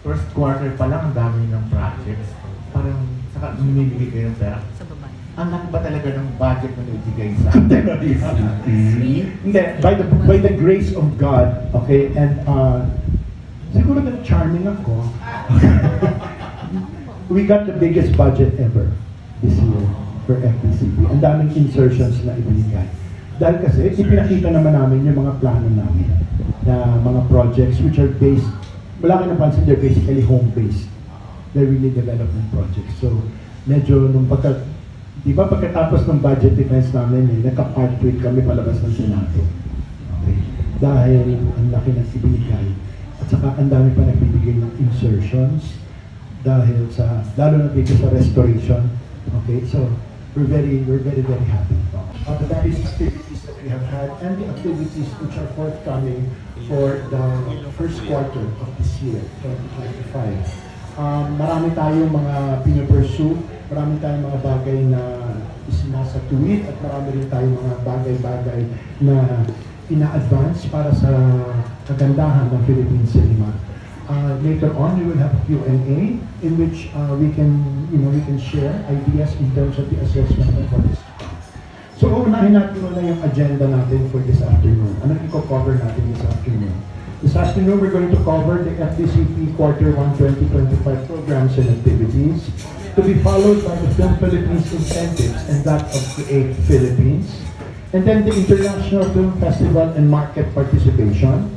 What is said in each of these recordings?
first quarter pa lang, ang dami ng projects. Parang, saka bumibigay kayo ng pera. Ang laki ba talaga ng budget na ibigay sa Hindi, by the grace of God, okay, and siguro na charming ako. We got the biggest budget ever this year for FDCP. Ang daming insertions na ibinigay. Dahil kasi, ipinakita naman namin yung mga plano namin na mga projects which are based, wala kayo napansin, they're basically home-based. They're really development projects. So, medyo nung di ba pagkatapos ng budget defense namin, nagka-part tweet kami palabas ng Senado. Okay. Dahil ang laki ng ibinigay. At saka ang dami pa nagbibigay ng insertions dahil sa, lalo na dito sa restoration. Okay, so we're very happy. The various activities that we have had and the activities which are forthcoming for the first quarter of this year, 2025. Marami tayong mga pinapursue, marami tayong mga bagay na isinasatuwid at marami rin tayong mga bagay-bagay na ina-advance para sa kagandahan ng Philippine cinema. Later on, we will have a Q&A in which we can share ideas in terms of the assessment of what is to come. So, unahin natin muna yung agenda natin for this afternoon. Ano i-cover natin this afternoon? This afternoon, we're going to cover the FDCP Quarter 1 2025 programs and activities, to be followed by the Film Philippines incentives and that of Create Philippines, and then the International Film Festival and market participation.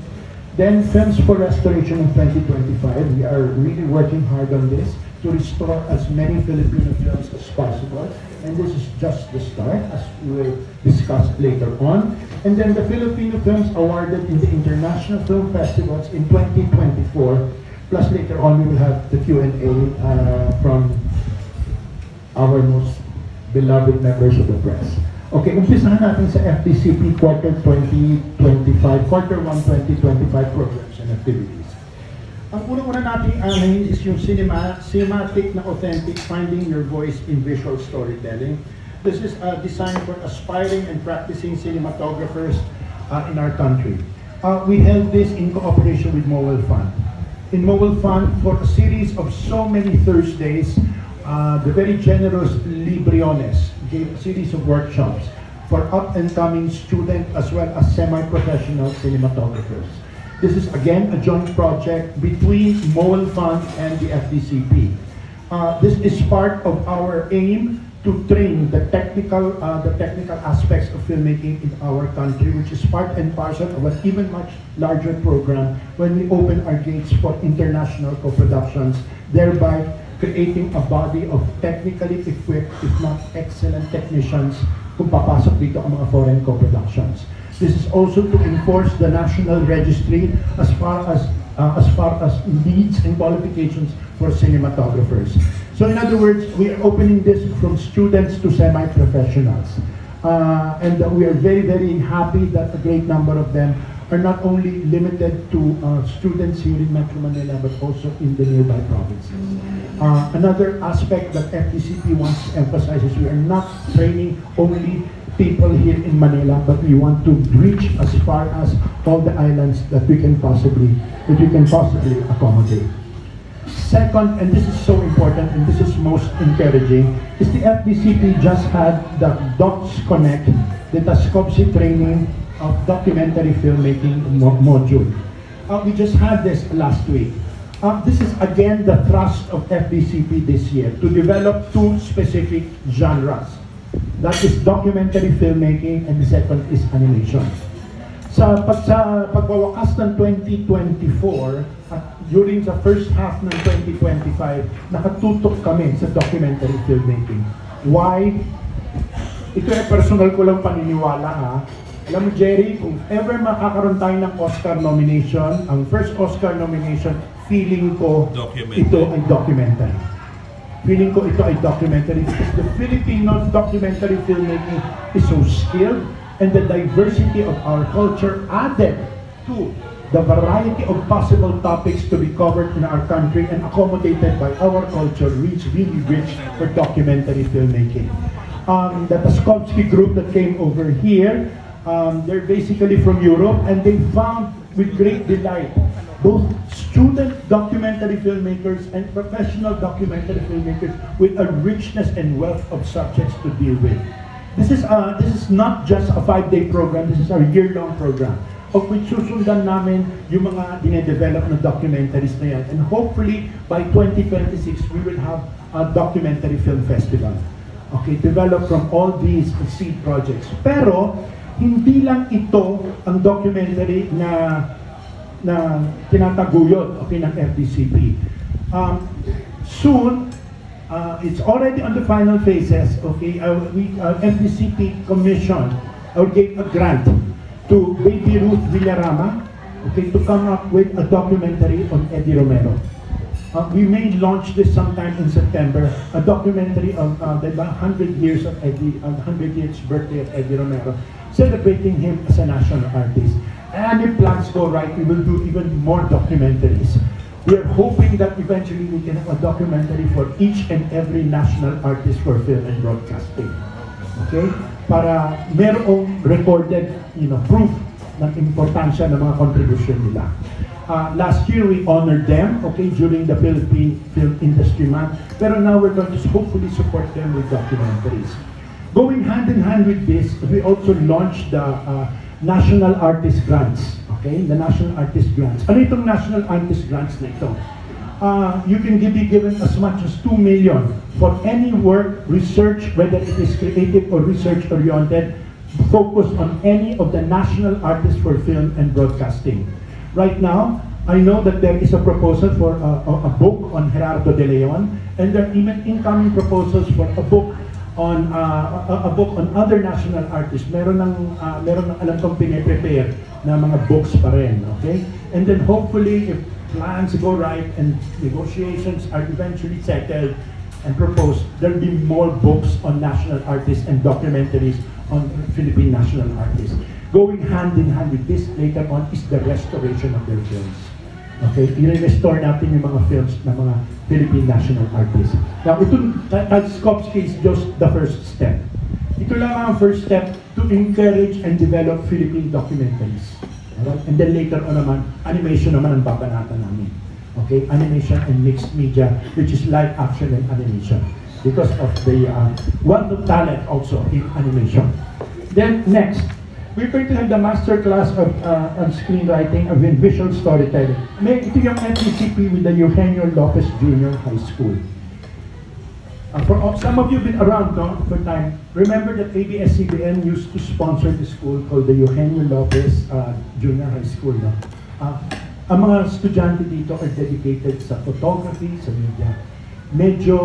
Then Films for Restoration in 2025. We are really working hard on this to restore as many Filipino films as possible. And this is just the start, as we will discuss later on. And then the Filipino films awarded in the International Film Festivals in 2024. Plus later on, we will have the Q&A from our most beloved members of the press. Okay, umpisahan natin sa FDCP Quarter 2025, Quarter 1 2025 programs and activities. Ang unang-una natin anahin is yung cinematic na authentic, finding your voice in visual storytelling. This is designed for aspiring and practicing cinematographers in our country. We held this in cooperation with Mowel Fund. In Mowel Fund, for a series of so many Thursdays, the very generous Libriones gave a series of workshops for up-and-coming student as well as semi-professional cinematographers. This is again a joint project between Mowel Fund and the FDCP. This is part of our aim to train the technical aspects of filmmaking in our country, which is part and parcel of an even much larger program when we open our gates for international co-productions, thereby creating a body of technically equipped, if not excellent technicians kung papasok dito ang mga foreign co-productions. This is also to enforce the national registry as far as needs and qualifications for cinematographers. So in other words, we are opening this from students to semi-professionals. And we are very happy that a great number of them are not only limited to students here in Metro Manila, but also in the nearby provinces. Another aspect that FDCP wants to emphasize is we are not training only people here in Manila, but we want to reach as far as all the islands that we can possibly accommodate. Second, and this is so important and this is most encouraging, is the FDCP just had the Docs Connect, the TASCOPSI training of documentary filmmaking module. We just had this last week. This is again the thrust of FDCP this year, to develop two specific genres. That is documentary filmmaking and the second is animation. Sa pagwawakas ng 2024, during the first half ng 2025, nakatutok kami sa documentary filmmaking. Why? Ito ay personal ko lang paniniwala ha. Alam mo Jerry, kung ever makakaroon tayo ng Oscar nomination, ang first Oscar nomination, feeling ko ito ay documentary. Feeling ko ito ay documentary because the Filipino documentary filmmaking is so skilled and the diversity of our culture added to the variety of possible topics to be covered in our country and accommodated by our culture is really rich for documentary filmmaking. The Taskovsky group that came over here, they're basically from Europe and they found with great delight both student documentary filmmakers and professional documentary filmmakers with a richness and wealth of subjects to deal with. This is not just a 5-day program, this is a year-long program of which susundan namin yung mga dinedevelop na documentaries na yan. And hopefully, by 2026, we will have a documentary film festival. Okay, developed from all these seed projects. Pero, hindi lang ito ang documentary na tinataguyod, okay, ng FDCP. Soon, it's already on the final phases, okay, FDCP commission or gave a grant to Baby Ruth Villarama, okay, to come up with a documentary on Eddie Romero. We may launch this sometime in September, a documentary of the 100 years of Eddie, 100 years birthday of Eddie Romero, celebrating him as a national artist. And if plans go right, we will do even more documentaries. We are hoping that eventually we can have a documentary for each and every national artist for film and broadcasting. Okay? Para merong recorded, proof ng importansya ng mga contribution nila. Last year we honored them, okay, during the Philippine Film Industry Month. Pero now we're going to hopefully support them with documentaries. Going hand in hand with this, we also launched the National Artist Grants. Okay, the National Artist Grants. Ano itong National Artist Grants na ito? You can be given as much as 2 million for any work, research, whether it is creative or research-oriented, focused on any of the national artists for film and broadcasting. Right now, I know that there is a proposal for a book on Gerardo de Leon, and there are even incoming proposals for a book on other national artists. Meron ng alam kong pine-prepare na mga books pa rin, okay? And then hopefully, if plans go right and negotiations are eventually settled and proposed, there'll be more books on national artists and documentaries on Philippine national artists. Going hand in hand with this later on is the restoration of their films. Okay, i-restore natin yung mga films ng mga Philippine national artists. Now, itong Tchaikovsky is just the first step. Ito lang ang first step to encourage and develop Philippine documentaries. Alright? And then later on naman, animation naman ang babanatan namin. Okay, animation and mixed media, which is live action and animation. Because of the wealth of talent also in animation. Then next, we're going to have the master class of on screenwriting of visual storytelling. Ito yung FDCP with the Eugenio Lopez Jr. High School. For some of you have been around for time, remember that ABS-CBN used to sponsor the school called the Eugenio Lopez Jr. High School. No? Ang mga estudyante dito are dedicated sa photography, sa media. Medyo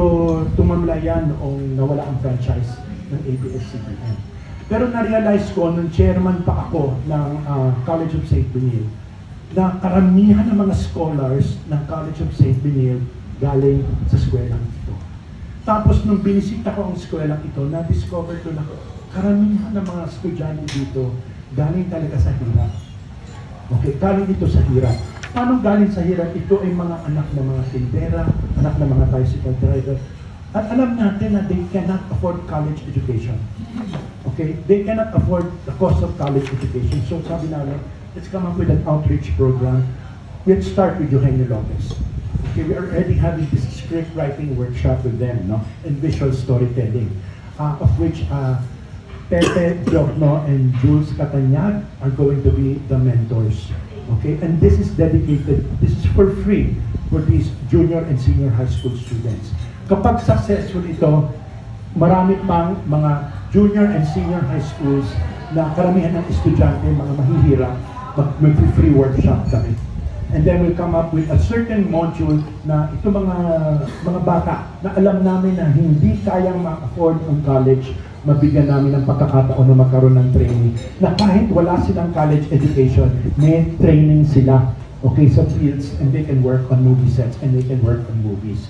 tumamla yan noong nawala ang franchise ng ABS-CBN. Pero na-realize ko, nung chairman pa ako ng College of St. Benil, na karamihan ng mga scholars ng College of St. Benil galing sa skwelang ito. Tapos nung binisita ko ang skwelang ito, na-discover ko na karamihan ng mga estudyante dito galing talaga sa hirap. Okay, galing dito sa hirap. Paano galing sa hirap? Ito ay mga anak ng mga tindera, anak ng mga bicycle driver. At alam natin na they cannot afford college education. Okay, they cannot afford the cost of college education. So sabi namin, let's come up with an outreach program. Let's start with Eugenio Lopez. Okay, we are already having this script writing workshop with them, no, and visual storytelling, of which Pepe Diokno and Jules Catanyag are going to be the mentors. Okay, and this is dedicated, this is for free for these junior and senior high school students. Kapag successful ito, marami pang mga junior and senior high schools na karamihan ng estudyante, mga mahihirap, mag-free workshop kami. And then we'll come up with a certain module na ito mga bata na alam namin na hindi kayang ma-afford ang college, mabigyan namin ng pagkakataon na magkaroon ng training. Na kahit wala silang college education, may training sila, okay, sa fields, and they can work on movie sets and they can work on movies.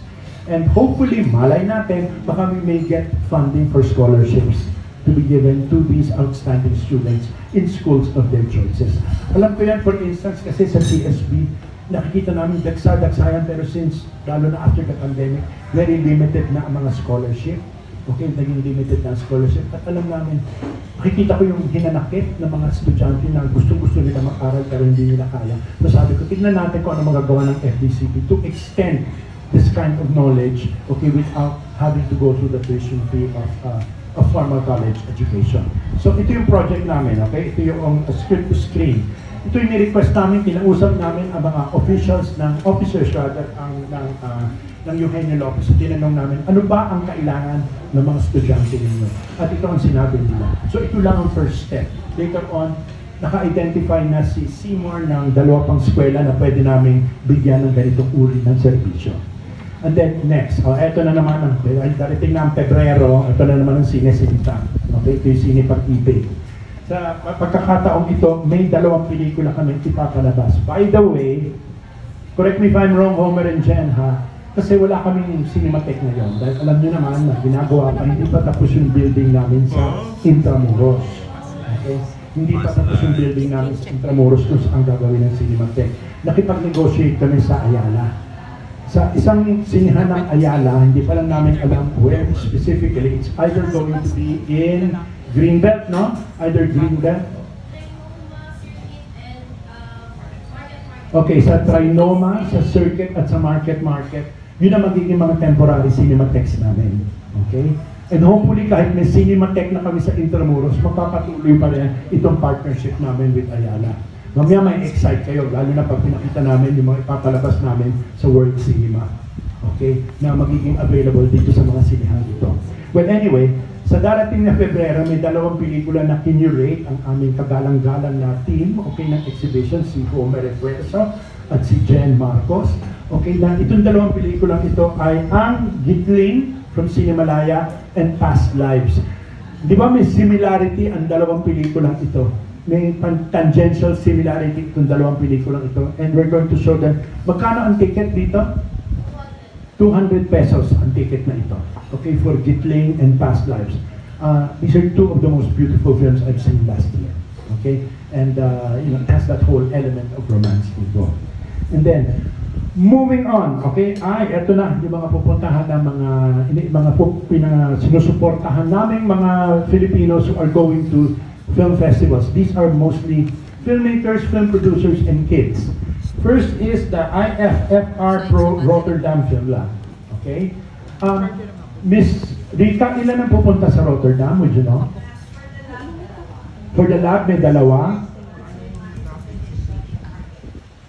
And hopefully, malay natin, baka we may get funding for scholarships to be given to these outstanding students in schools of their choices. Alam ko yan, for instance, kasi sa CSB, nakikita namin dagsa-dagsayan, pero since, lalo na after the pandemic, very limited na ang mga scholarship. Okay, naging limited na scholarship. At alam namin, makikita ko yung hinanakit ng mga estudyante na gusto nila mag-aral pero hindi nila kaya. So sabi ko, tignan natin kung ano magagawa ng FDCP to extend this kind of knowledge, okay, without having to go through the tuition fee of formal college education. So ito yung project namin, okay? Ito yung script to screen. Ito yung ni-request namin, kinausap namin ang mga officials ng Eugenio Lopez. Tinanong namin, ano ba ang kailangan ng mga estudyante ninyo? At ito ang sinabi nila. So ito lang ang first step. Later on, naka-identify na si Seymour ng 2 pang eskwela na pwede namin bigyan ng ganitong uri ng serbisyo. And then next, eto na naman, darating na ang Pebrero, ito na naman ang Sine Sinita. Okay, ito yung Sine Pag-ibig. Sa pagkakataong ito, may 2 pelikula kami ipapalabas. By the way, correct me if I'm wrong, Homer and Jen, ha? Kasi wala kaming Cinematheque ngayon. Dahil alam nyo naman na ginagawa pa, hindi pa tapos yung building namin sa Intramuros. Okay? Hindi pa tapos yung building namin sa Intramuros kung saan gagawin ng Cinematheque. Nakipag-negotiate kami sa Ayala. Sa isang sinihan ng Ayala, hindi pa lang namin alam where specifically. It's either going to be in Greenbelt, no? Either Greenbelt. Okay, sa Trinoma, sa Circuit at sa Market. Yun ang magiging mga temporary Cinematheques namin. Okay? And hopefully kahit may Cinematheque na kami sa Intramuros, magpapatuloy pa rin itong partnership namin with Ayala. Mamaya may excite kayo, lalo na pag pinakita namin yung mga ipapalabas namin sa World Cinema. Okay? Na magiging available dito sa mga sinihan dito. Well, anyway, sa darating na Pebrero, may 2 pelikula na kinurate ang aming kagalang-galang na team, okay, ng exhibition, si Homer Refuerzo at si Jen Marcos. Okay, na itong 2 pelikulang ito ay ang Gitling from Cinemalaya and Past Lives. Di ba may similarity ang 2 pelikulang ito? May tangential similarity itong 2 pelikulang ito. And we're going to show them. Magkano ang ticket dito? 200 pesos ang ticket na ito. Okay, for Gitling and Past Lives. These are 2 of the most beautiful films I've seen last year. Okay, and you know, it has that whole element of romance involved. And then, moving on, okay, eto na, yung mga pupuntahan ng mga sinusuportahan naming mga Filipinos who are going to film festivals. These are mostly filmmakers, film producers, and kids. First is the IFFR Pro Rotterdam Film Lab. Okay? Miss Rita, ilan ang pupunta sa Rotterdam? Would you know? For the lab, may 2.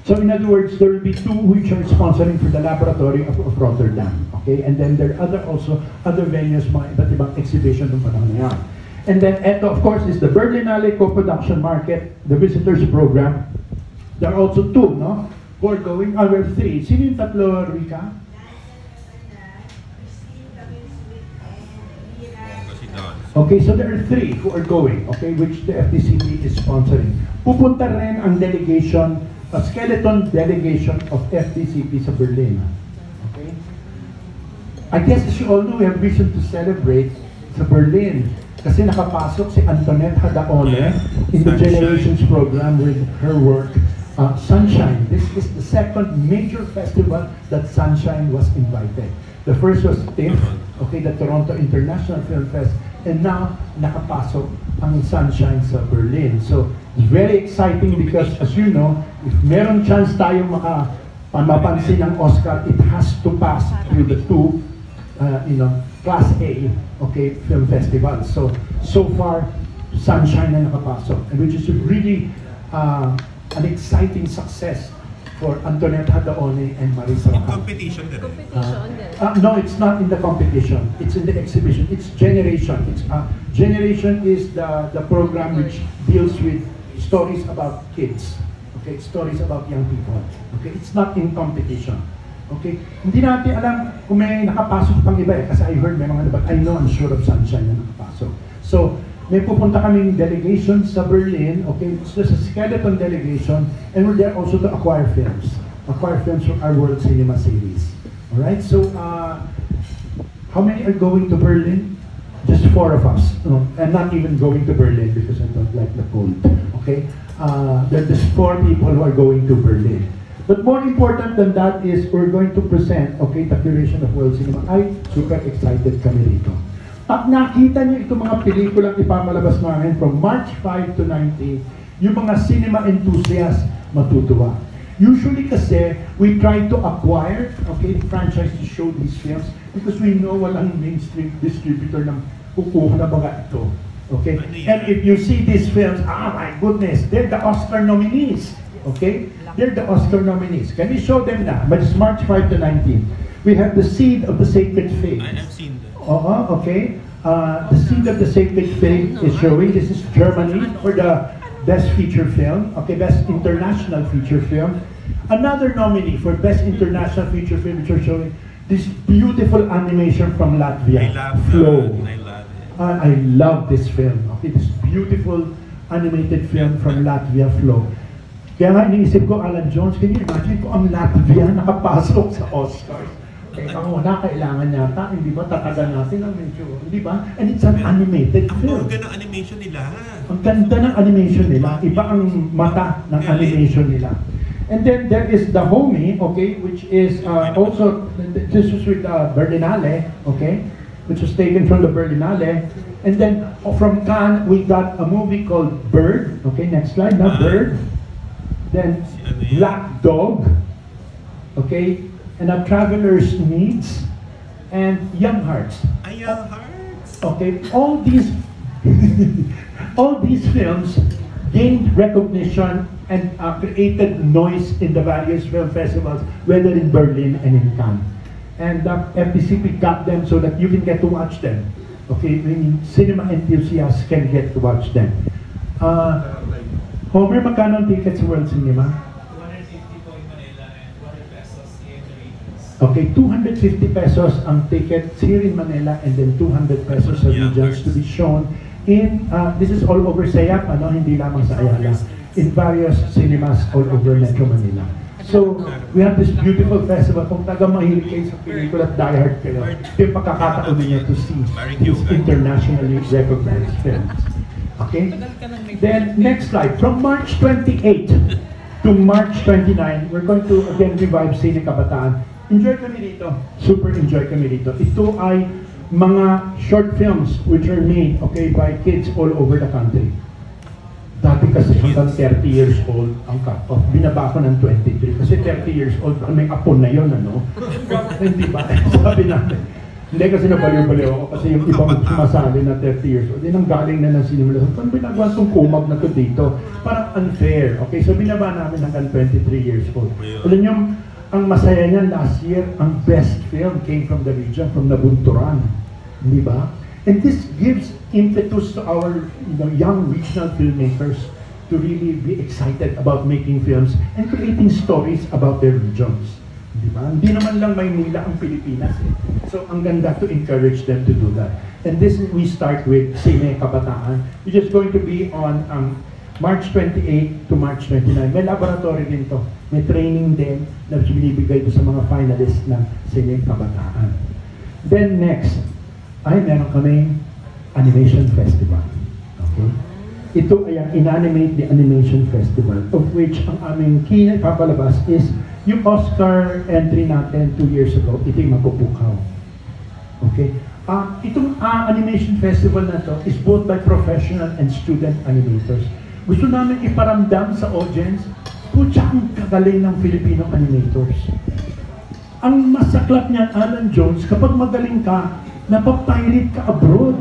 So in other words, there will be 2 which are sponsoring for the laboratory of Rotterdam. Okay? And then there are also other venues, mga iba't ibang exhibition ng panahon na yan. And then, ito, of course, is the Berlinale Co-Production Market, the Visitors Program. There are also 2, no? Who are going, we have 3. Sino yung 3, Rika? Okay, so there are 3 who are going, okay, which the FDCP is sponsoring. Pupunta rin ang delegation, a skeleton delegation of FDCP sa Berlin. Okay? I guess as you all know, we have reason to celebrate sa Berlin. Kasi nakapasok si Antoinette Hadaone in the Generations program with her work, Sunshine. This is the 2nd major festival that Sunshine was invited. The first was TIFF, okay, the Toronto International Film Fest, and now nakapasok ang Sunshine sa Berlin. So it's very exciting because, as you know, if meron chance tayong mapansin ng Oscar, it has to pass through the 2, Class A, okay, film festivals. So far, Sunshine na nakapasok, and which is really an exciting success for Antoinette Hadaone and Marisa. Competition din. No, it's not in the competition. It's in the exhibition. It's Generation. Generation is the program which deals with stories about kids. Okay, stories about young people. Okay, it's not in competition. Okay, hindi natin alam kung may nakapasok pang iba kasi I heard may mga but I know, I'm sure of Sunshine na nakapasok. So, may pupunta kaming delegation sa Berlin, okay, so there's a skeleton delegation, and we're there also to acquire films from our World Cinema series. Alright, so how many are going to Berlin? Just 4 of us, and not even going to Berlin because I don't like the cold, okay? There's 4 people who are going to Berlin. But more important than that is we're going to present, okay, the curation of World Cinema. I'm super excited kami dito. Pag nakita niyo itong mga pelikulang ipapalabas namin from March 5 to 19, yung mga cinema enthusiasts matutuwa. Usually kasi, we try to acquire, okay, the franchise to show these films because we know walang mainstream distributor na kukuha na mga ito. Okay? And if you see these films, my goodness, they're the Oscar nominees. Okay? They're the Oscar nominees. Can we show them now? But it's March 5 to 19. We have The Seed of the Sacred Fig. I've seen that. Okay. The Seed of the Sacred Fig is showing. This is Germany for the Best Feature Film. Okay, Best International Feature Film. Another nominee for Best International Feature Film, which are showing this beautiful animation from Latvia, I love Flow. that. I love it. I love this film. Okay, this beautiful animated film from Latvia, Flow. Kaya nga iniisip ko, Alan Jones, can you imagine kung ang Latvia nakapasok sa Oscars? Kaya una, kailangan yata, hindi ba, tatagan natin ang medyo, hindi ba? And it's an animated Ang film. organ ng animation nila. Ang ganda ng animation nila, iba ang mata ng animation nila. And then there is The Homie, okay, which is also, this was with Berlinale, okay, which was taken from the Berlinale. And then from Cannes, we got a movie called Bird, okay, next slide, now Bird. Then Black Dog, okay, and A Traveler's Needs, and Young Hearts. Young Hearts. Okay, all these all these films gained recognition and created noise in the various film festivals, whether in Berlin and in Cannes. And FDCP got them so that you can get to watch them. Okay, I mean, cinema enthusiasts can get to watch them. Homer, magkano ang tickets sa World Cinema? 150 po in Manila and 200 pesos in the regions. Okay, 250 pesos ang ticket here in Manila and then 200 pesos sa regions to be shown in, this is all over SEAP, hindi lamang sa Ayala, in various cinemas all over Metro Manila. So, we have this beautiful festival. Kung taga-mahilig kayo sa pelikula at diehard kayo, ito yung pagkakataon niyo to see these internationally recognized films. Okay? Then, next slide. From March 28 to March 29, we're going to again revive Sine Kabataan. Enjoy kami dito. Super enjoy kami dito. Ito ay mga short films which are made, okay, by kids all over the country. Dati kasi hanggang 30 years old ang cut-off. Binaba ko ng 23. Kasi 30 years old, may apo na yun, ano? Hindi ba? Sabi namin. Hindi kasi nabaliw-baliw ako kasi yung ibang sumasali na 30 years old. Yun ang galing na ng sinimula. Paano binagawa itong kumag na to dito? Parang unfair. Okay, so binaba namin hanggang 23 years old. Alam nyo, ang masaya niyan last year, ang best film came from the region, from Nabunturan. Hindi ba? And this gives impetus to our young regional filmmakers to really be excited about making films and creating stories about their regions. Diba? Hindi naman lang Maynila ang Pilipinas. So, ang ganda to encourage them to do that. And this we start with Sine Kabataan, which is going to be on March 28 to March 29. May laboratory din to. May training din na binibigay sa mga finalists ng Sine Kabataan. Then next, meron kaming Animation Festival. Okay? Ito ay ang Inanimate the Animation Festival, of which ang aming papalabas is yung Oscar entry natin 2 years ago, ito yung Mapupukaw. Okay? Itong Animation Festival na to is both by professional and student animators. Gusto namin iparamdam sa audience, putya ang kagaling ng Filipino animators. Ang masaklap niyan, Alan Jones, kapag magaling ka, napapirate ka abroad.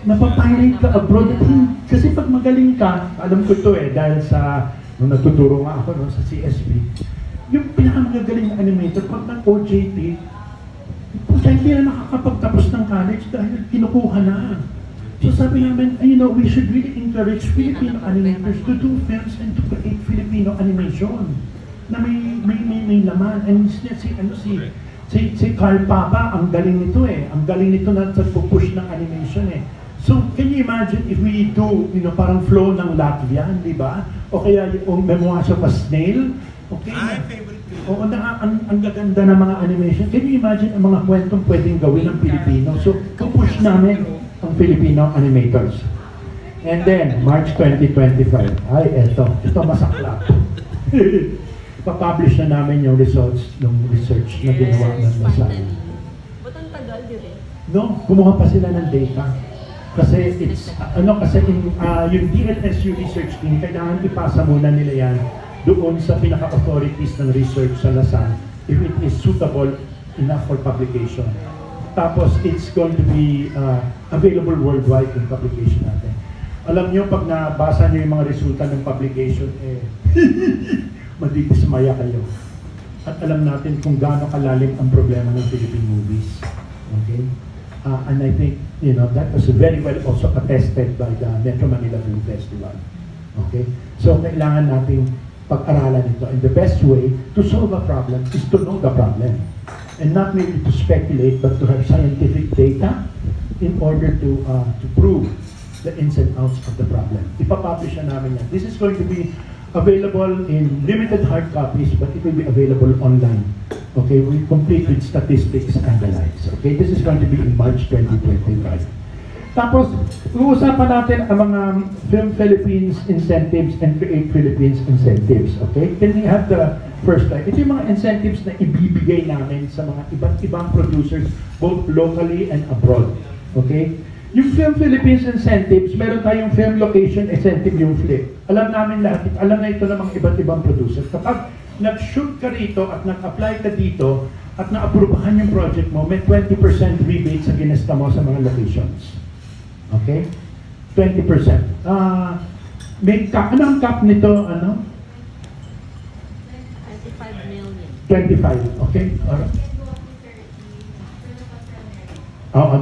Napapirate ka abroad. Kasi pag magaling ka, alam ko to dahil sa, nung natuturo nga ako sa CSB, yung pinakamagaling na animator, pag nag-OJT, hindi na nakakapagtapos ng college dahil kinukuha na. So sabi namin, we should really encourage Filipino animators to do films and to create Filipino animation na may laman. And si Carl Papa, ang galing nito ang galing nito na sa push ng animation So, can you imagine if we do, parang flow ng Latvia, di ba? O kaya yung Memoirs of a Snail, okay? Favorite ko. Oo, ang gaganda ng mga animation. Can you imagine ang mga kwentong pwedeng gawin ng Pilipino? So, pupush namin ang Filipino animators. And then, March 2025. Ito masaklap. Ipapublish na namin yung results ng research na ginawa ng Lasal. Ba't ang tagal din No, kumuha pa sila ng data. Kasi it's, yung DLSU research team, kailangan ipasa muna nila yan doon sa pinaka-authorities ng research sa Lasal if it is suitable enough for publication. Tapos, it's going to be available worldwide yung publication natin. Alam nyo, pag nabasa nyo yung mga resulta ng publication, madidismaya kayo. At alam natin kung gaano kalalim ang problema ng Philippine movies. Okay? And I think, that was very well also attested by the Metro Manila Film Festival. Okay? So, kailangan nating pag-aralan ito. And the best way to solve a problem is to know the problem. And not merely to speculate, but to have scientific data in order to prove the ins and outs of the problem. Ipapublish na namin yan. This is going to be available in limited hard copies, but it will be available online. Okay, we complete with statistics and the likes. Okay, this is going to be in March 2025. Tapos, uusapan natin ang mga Film Philippines incentives and Create Philippines incentives. Okay, can we have the first slide? Ito yung mga incentives na ibibigay namin sa mga iba't ibang producers, both locally and abroad. Okay? Yung Film Philippines incentives, meron tayong film location incentive, yung FLIP. Alam namin lahat, alam na ito ng mga iba't ibang producers. Kapag nag-shoot ka rito at nag-apply ka dito at na-aprobahan yung project mo, may 20% rebate sa ginesta mo sa mga locations. Okay? 20%. Ano ang cap nito? 25 million. 25, okay? Alright.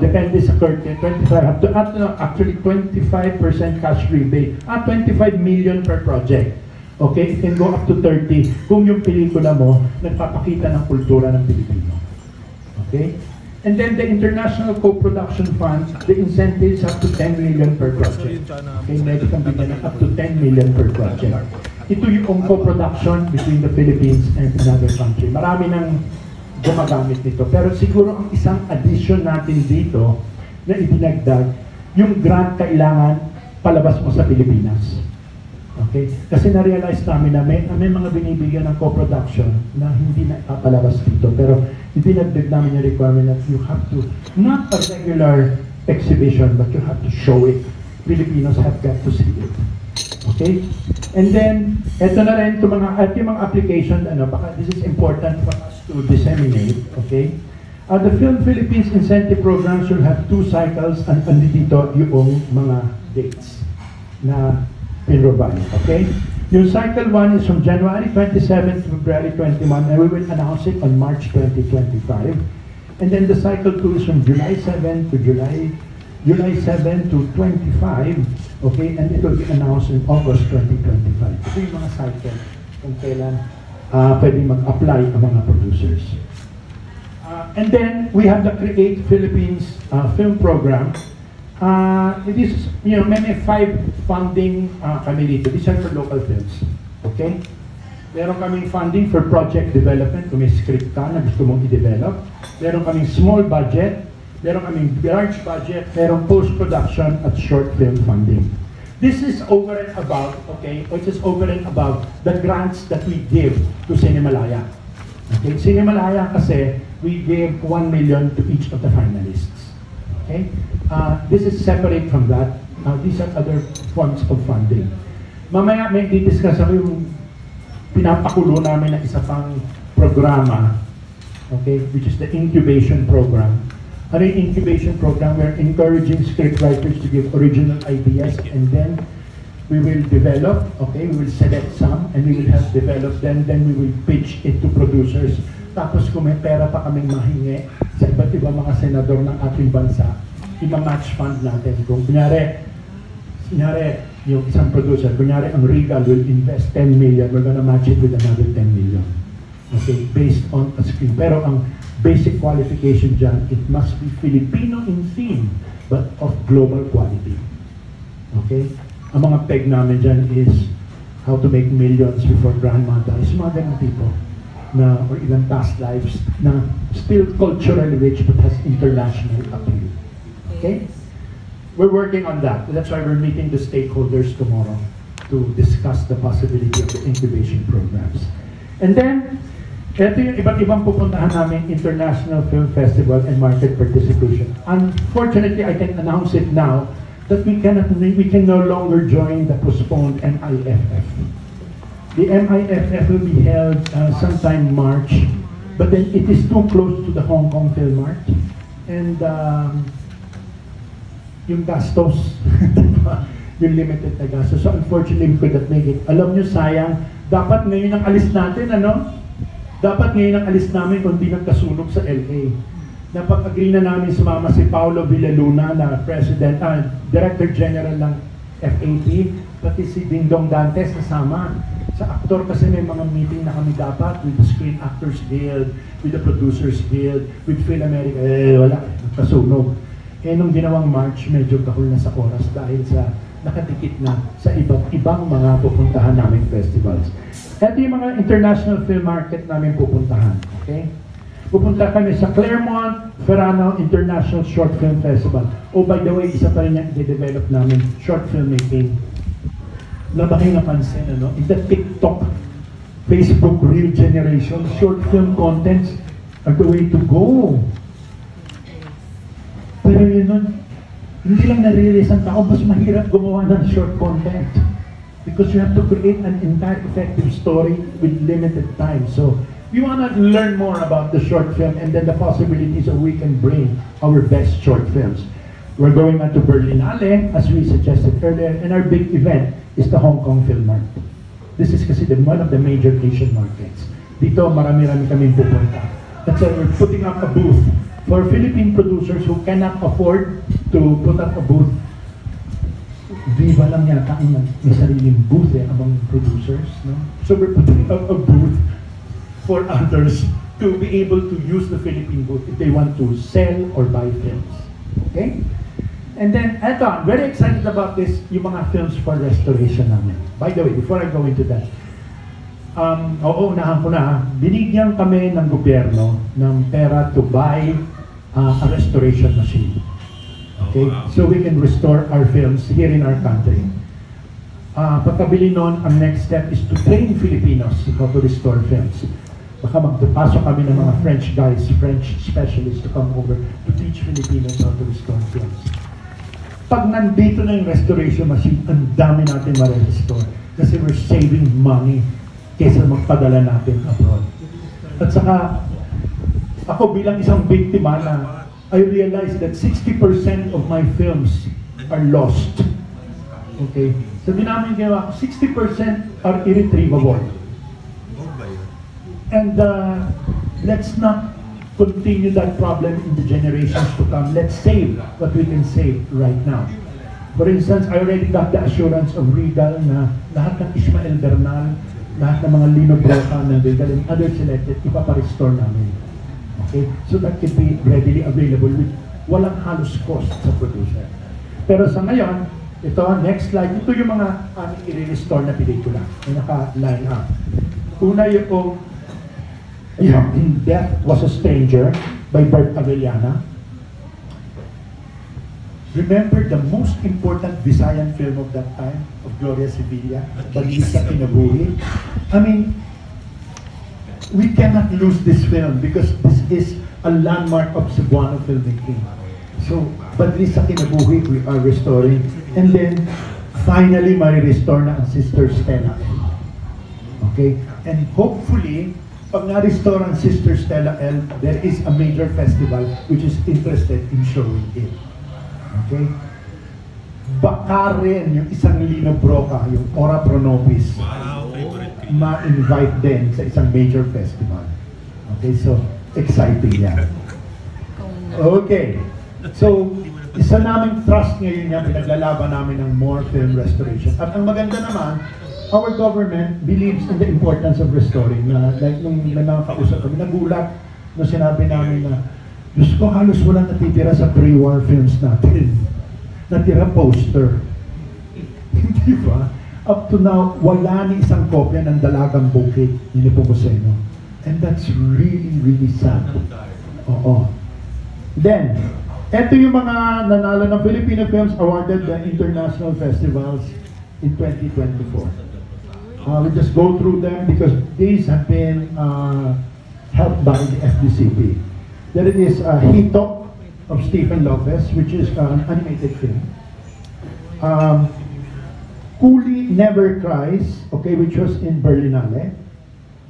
Depende sa curtain. 25 up to actually 25% cash rebate. 25 million per project. Okay? It can go up to 30 kung yung pelikula mo nagpapakita ng kultura ng Pilipino. Okay? And then the International Co-Production Fund, the incentives up to 10 million per project. Okay? Medyo kang bigyan ng up to 10 million per project. Ito yung co-production between the Philippines and another country. Marami nang gumagamit nito. Pero siguro ang isang addition natin dito na idinagdag, yung grant kailangan palabas mo sa Pilipinas. Okay? Kasi na-realize namin na may mga binibigyan ng co-production na hindi na ipapalabas dito. Pero idinagdag namin yung requirement that you have to, not a regular exhibition, but you have to show it. Filipinos have got to see it. Okay? And then, ito na rin, yung mga application, baka this is important for us to disseminate, okay? The Film Philippines Incentive Program should have 2 cycles and dito yung mga dates na pinrovide, okay? Yung cycle 1 is from January 27 to February 21, and we will announce it on March 2025. And then the cycle 2 is from July 7 to July 7 to 25, okay? And it will be announced in August 2025. Ito yung mga cycle kung kailan pwede mag-apply ang mga producers. And then, we have the Create Philippines film program. It is, may 5 funding kami dito. These are for local films. Okay? Meron kaming funding for project development, kung may script ka na gusto mong i-develop. Meron kaming small budget. Meron kaming large budget. Meron post-production at short film funding. This is over and above, okay? Which is over and above the grants that we give to Cinemalaya. Okay? Cinemalaya kasi, we gave 1 million to each of the finalists. Okay? This is separate from that. These are other forms of funding. Mamaya may di-discuss ako yung pinapakulo namin na isa pang programa, okay? Which is the incubation program. Ano yung incubation program? We're encouraging scriptwriters to give original ideas, and then we will develop, okay? We will select some, and we will have developed them, then we will pitch it to producers. Tapos kung may pera pa kaming mahingi sa iba't ibang mga senador ng ating bansa, ima-match fund natin. Kung kunyari, yung isang producer, kunyari ang Regal will invest 10 million, we're gonna match it with another 10 million. Okay, based on a screen. Pero ang basic qualification dyan, it must be Filipino in theme, but of global quality. Okay? Ang mga peg namin dyan is how to make millions before grandma dies. Mga ganun tipo na, or even past lives, na still culturally rich but has international appeal. Okay? We're working on that. That's why we're meeting the stakeholders tomorrow to discuss the possibility of the incubation programs. And then, Ito yung iba't ibang pupuntahan namin International Film Festival and market participation. Unfortunately, I can announce it now that we can no longer join the postponed MIFF. The MIFF will be held sometime March, but then it is too close to the Hong Kong Film Mart. And yung gastos, yung limited na gastos. So unfortunately, we could not make it. Alam nyo, sayang, dapat ngayon ang alis natin, ano? Dapat ngayon ang alis namin kung di nagkasunog sa LA. Napag-agree na namin sumama si Paolo Villaluna na President, Director General ng FAP, pati si Dingdong Dantes kasama. Sa aktor kasi may mga meeting na kami dapat with the Screen Actors Guild, with the Producers Guild, with PhilAmerica. Wala, nagkasunog. Nung ginawang March, medyo kahul na sa oras dahil sa nakatikit na sa iba't ibang mga pupuntahan namin festivals. Ito yung mga international film market namin pupuntahan. Okay? Pupunta kami sa Claremont Ferrano International Short Film Festival. Oh, by the way, isa pa rin yung i-develop namin, short filmmaking. Na ba kayo napansin, ano? In the TikTok, Facebook Reel generation, short film contents are the way to go. Pero yun nun, hindi lang nare-realize ang tao, mas mahirap gumawa ng short content. Because you have to create an entire effective story with limited time. So we want to learn more about the short film and then the possibilities of we can bring our best short films. We're going on to Berlinale, as we suggested earlier, and our big event is the Hong Kong Film Mart. This is kasi one of the major Asian markets. Dito, marami-rami kaming pupunta. That's why we're putting up a booth for Philippine producers who cannot afford to put up a booth. Viva lang yata ang may sariling booth among producers. No? So we're putting up a booth for others to be able to use the Philippine booth if they want to sell or buy films. Okay? And then, eto, I'm very excited about this, yung mga films for restoration namin. By the way, before I go into that, unahan ko na, binigyan kami ng gobyerno ng pera to buy a restoration machine. Okay? So we can restore our films here in our country. Pagkabili nun, ang next step is to train Filipinos how to restore films. Baka magpapasok kami ng mga French guys, French specialists to come over to teach Filipinos how to restore films. Pag nandito na yung restoration machine, ang dami natin ma-restore. Kasi we're saving money kaysa magpadala natin abroad. At saka, ako bilang isang biktima na I realized that 60% of my films are lost. Okay? Sabi namin ginawa, 60% are irretrievable. And let's not continue that problem in the generations to come. Let's save what we can save right now. For instance, I already got the assurance of Regal na lahat ng Ismael Bernal, lahat ng mga Lino Broca ng Regal and other selected, ipaparestore namin. Okay? So that can be readily available with walang halos cost sa producer. Pero sa ngayon, ito, next slide, ito yung mga aming i-restore na pelikula na naka-line up. Una yung In Death Was a Stranger by Bert Avellana. Remember the most important Visayan film of that time, of Gloria Sevilla, Balisa Kinabuhi? I mean, we cannot lose this film because this is a landmark of Cebuano filmmaking. So, Balisa Kinabuhi, we are restoring. And then, finally, ma-restore na ang Sister Stella. Okay? And hopefully, pag na-restore ang Sister Stella L, there is a major festival which is interested in showing it. Okay? Baka rin yung isang Lino Broca, yung Ora Pro Nobis, ma-invite din sa isang major festival. Okay, so exciting yan. Okay, so isa naming trust ngayon yan, pinaglalaban namin ng more film restoration. At ang maganda naman, our government believes in the importance of restoring. Like nung nakakausap kami, nagulat nung sinabi namin na Diyos ko, halos walang natitira sa pre-war films natin. Natira poster. Di ba? Up to now, wala ni isang kopya ng Dalagang Bukid ni Nepomuceno. And that's really, really sad. Oo. Then, eto yung mga nanalo ng Filipino films awarded the international festivals in 2024. We just go through them because these have been helped by the FDCP. There is Hito of Stephen Lopez, which is an animated film. Coolie Never Cries, okay, which was in Berlinale.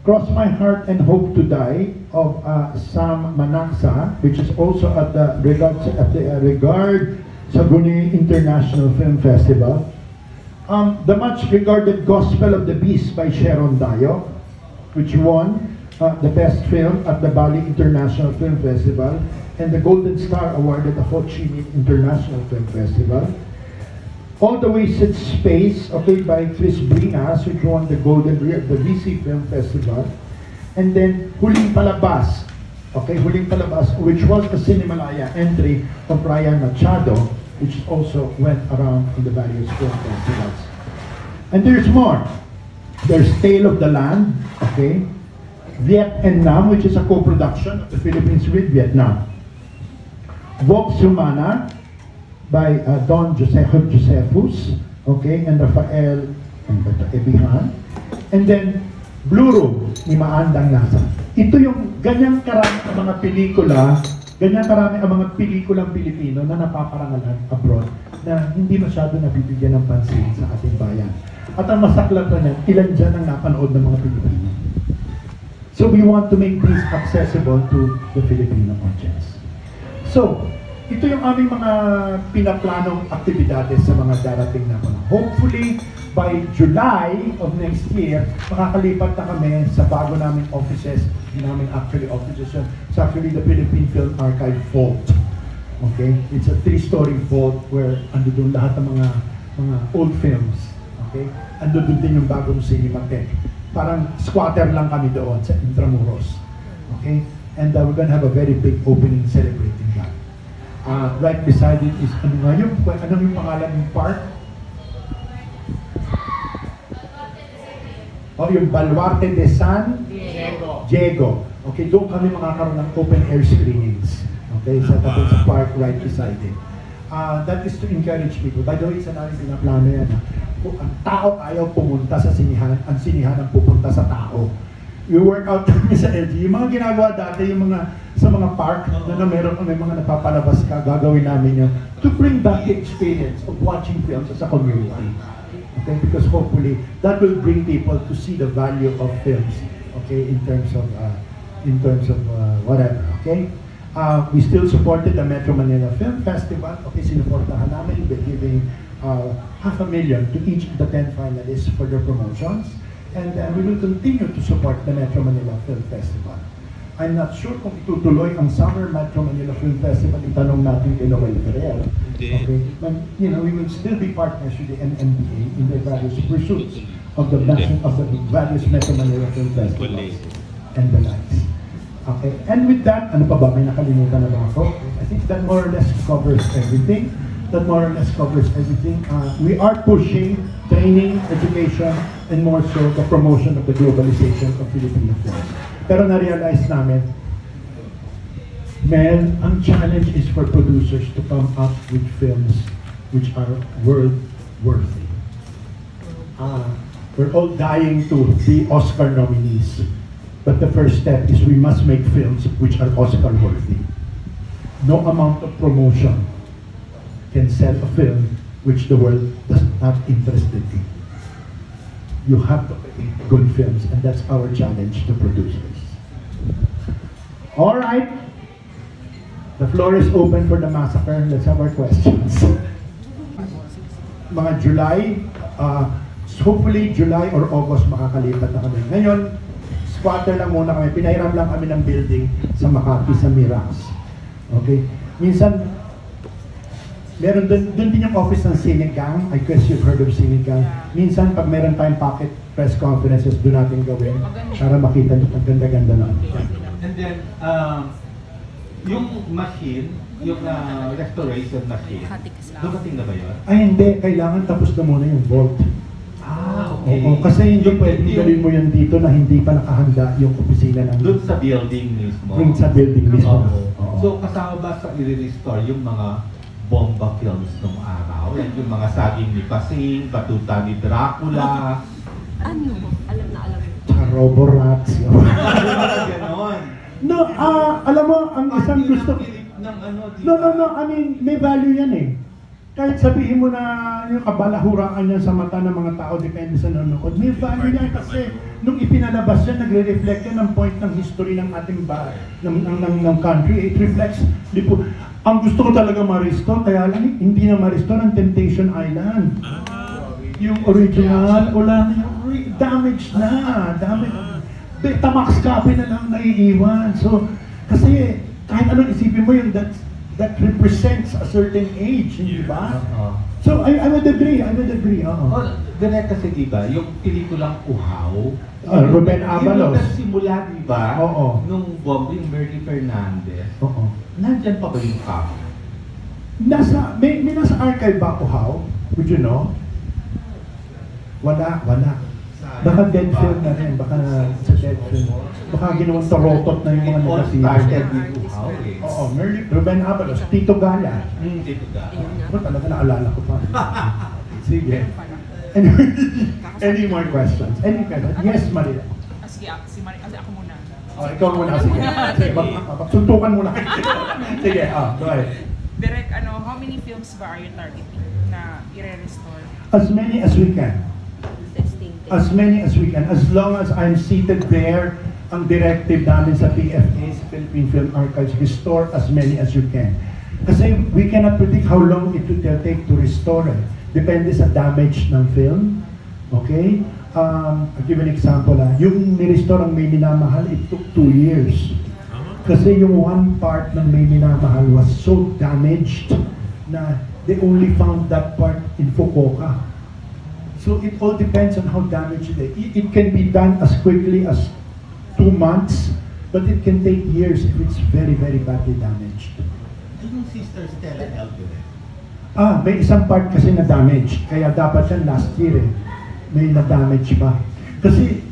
Cross My Heart and Hope to Die of Sam Manaksa, which is also at the Regard Saguni International Film Festival. The much regarded Gospel of the Beast by Sharon Dayo, which won the best film at the Bali International Film Festival and the Golden Star Award at the Ho Chi Minh International Film Festival. All the Way Since Space, okay, by Chris Bringas, which won the Golden Reel at the VC Film Festival. And then Huling Palabas, okay, Huling Palabas, which was a Cinemalaya entry of Ryan Machado, which also went around in the various film festivals. And there's more. There's Tale of the Land, okay, Viet and Nam, which is a co-production of the Philippines with Vietnam. Vox Humana by Don Josephus, okay, and Rafael Ebihan. And then Blue Room ni Maandang Nasa. Ito yung ganyang karami ang mga pelikula, ganyan karami ang mga pelikulang Pilipino na napaparangalan abroad na hindi masyado nabibigyan ng pansin sa ating bayan. At ang masaklap na niyan, ilan dyan ang napanood ng mga Pilipino. So we want to make this accessible to the Filipino audience. So, ito yung aming mga pinaplanong aktibidades sa mga darating na panahon. Hopefully, by July of next year, makakalipat na kami sa bago naming offices. Hindi namin actually offices yun. It's actually the Philippine Film Archive Vault. Okay? It's a 3-story vault where ando doon lahat ng mga old films. Okay? Ando doon din yung bagong Cinematheque. Parang squatter lang kami doon sa Intramuros. Okay? And we're gonna have a very big opening celebrating that. Right beside it is, ano yung pangalan ng park? Oh, yung Baluarte de San Diego. Okay, doon kami makakaroon ng open air screenings. Okay, sa park right beside it. That is to encourage people. By the way, isa namin pinaplano yan. Kung ang tao ayaw pumunta sa sinihan, ang sinihan ang pupunta sa tao. We work out kami sa LG. Yung mga ginagawa dati, yung mga sa mga park na meron may mga napapalabas ka, gagawin namin yun to bring back the experience of watching films as a community. Okay, because hopefully that will bring people to see the value of films. Okay, in terms of whatever. Okay, we still supported the Metro Manila Film Festival. Okay, sinuportahan namin by giving $500,000 to each of the 10 finalists for their promotions. And we will continue to support the Metro Manila Film Festival. I'm not sure kung itutuloy ang Summer Metro Manila Film Festival. Itanong natin kay Noel Ferrer. Okay. But, you know, we will still be partners with the NMDA in their various pursuits of the various Metro Manila Film Festivals and the likes. Okay. And with that, ano pa ba? May nakalimutan na ba ako? I think that more or less covers everything. We are pushing training, education, and more so the promotion of the globalization of Filipino films. Pero na-realize namin, Mel, ang challenge is for producers to come up with films which are world-worthy. We're all dying to be Oscar nominees. But the first step is we must make films which are Oscar-worthy. No amount of promotion can sell a film which the world does not interested in. You have to make good films, and that's our challenge to producers. All right, the floor is open for the massacre. Let's have our questions. Mga July, hopefully July or August makakalipat na kami. Ngayon, squatter lang muna kami. Pinahiram lang kami ng building sa Makati, sa Mirax. Okay? Minsan, meron doon din yung office ng Sinigang. I guess you've heard of Sinigang. Minsan, pag meron tayong pocket press conferences, doon natin gawin para makita nyo ang ganda-ganda na. And then, yung machine, yung restoration machine, dumating na ba yun? Ay, hindi. Kailangan tapos na muna yung vault. Okay. Oo, kasi hindi pwedeng dalhin mo yan dito na hindi pa nakahanda yung opisina ng... Doon sa building mismo? Doon sa building mismo. Oo. So, kasama ba sa i-restore yung mga bomba films nung araw? Yan yung mga saging ni Pasing, Batuta ni Dracula. Ano? Alam na alam. Roborats. Ganon. No, alam mo, ang isang Pati gusto... ng ng ano, di No, ba? no, no, I mean, may value yan eh. Kahit sabihin mo na yung kabalahuraan yan sa mata ng mga tao, depende sa nanonood. May value yan kasi nung ipinalabas yan, nagre-reflect yan ng point ng history ng ating ng country. It reflects, di po, ang gusto ko talaga ma-restore, kaya lang hindi na ma-restore ang Temptation Island. Yung original, wala na yung damage na, damage. Betamax copy na lang naiiwan. So, kasi kahit anong isipin mo yung that represents a certain age, hindi ba? So, I would agree, oo. Oh, direct kasi diba, yung pelikulang Uhaw, Ruben Avalos. Yung nagsimula diba, Oo. nung bombing Merly Fernandez, Oo. nandyan pa ba yung copy? May nasa archive ba Uhaw? Would you know? Wala. Baka dead film na rin, baka sa dead film. Baka ginawang tarotot na yung mga It all nagkasira. started with Uhaw eh. Oo, Ruben Avalos, Tito Gala. Dito ka. Ako talaga naalala ko pa. Sige. Anyway, any more questions? Any questions? Yes, Maria. Sige, si Marie, ako muna. Oh, ikaw muna. Sige. Sige, suntukan muna. Sige, go ahead. Direk, how many films ba are you targeting na i-restore? As many as we can. As many as we can. As long as I'm seated there, ang directive namin sa PFA, sa Philippine Film Archives, restore as many as you can. Kasi we cannot predict how long it will take to restore it. Depende sa damage ng film. Okay? I'll give an example. Yung ni-restore ang May Minamahal, it took 2 years. Kasi yung one part ng May Minamahal was so damaged na they only found that part in Fukuoka. So it all depends on how damaged it is. It can be done as quickly as 2 months, but it can take years if it's very, very badly damaged. Yung Sister Stella Elvire. May isang part kasi na damage, kaya dapat yan last year eh. May na-damage pa. Kasi,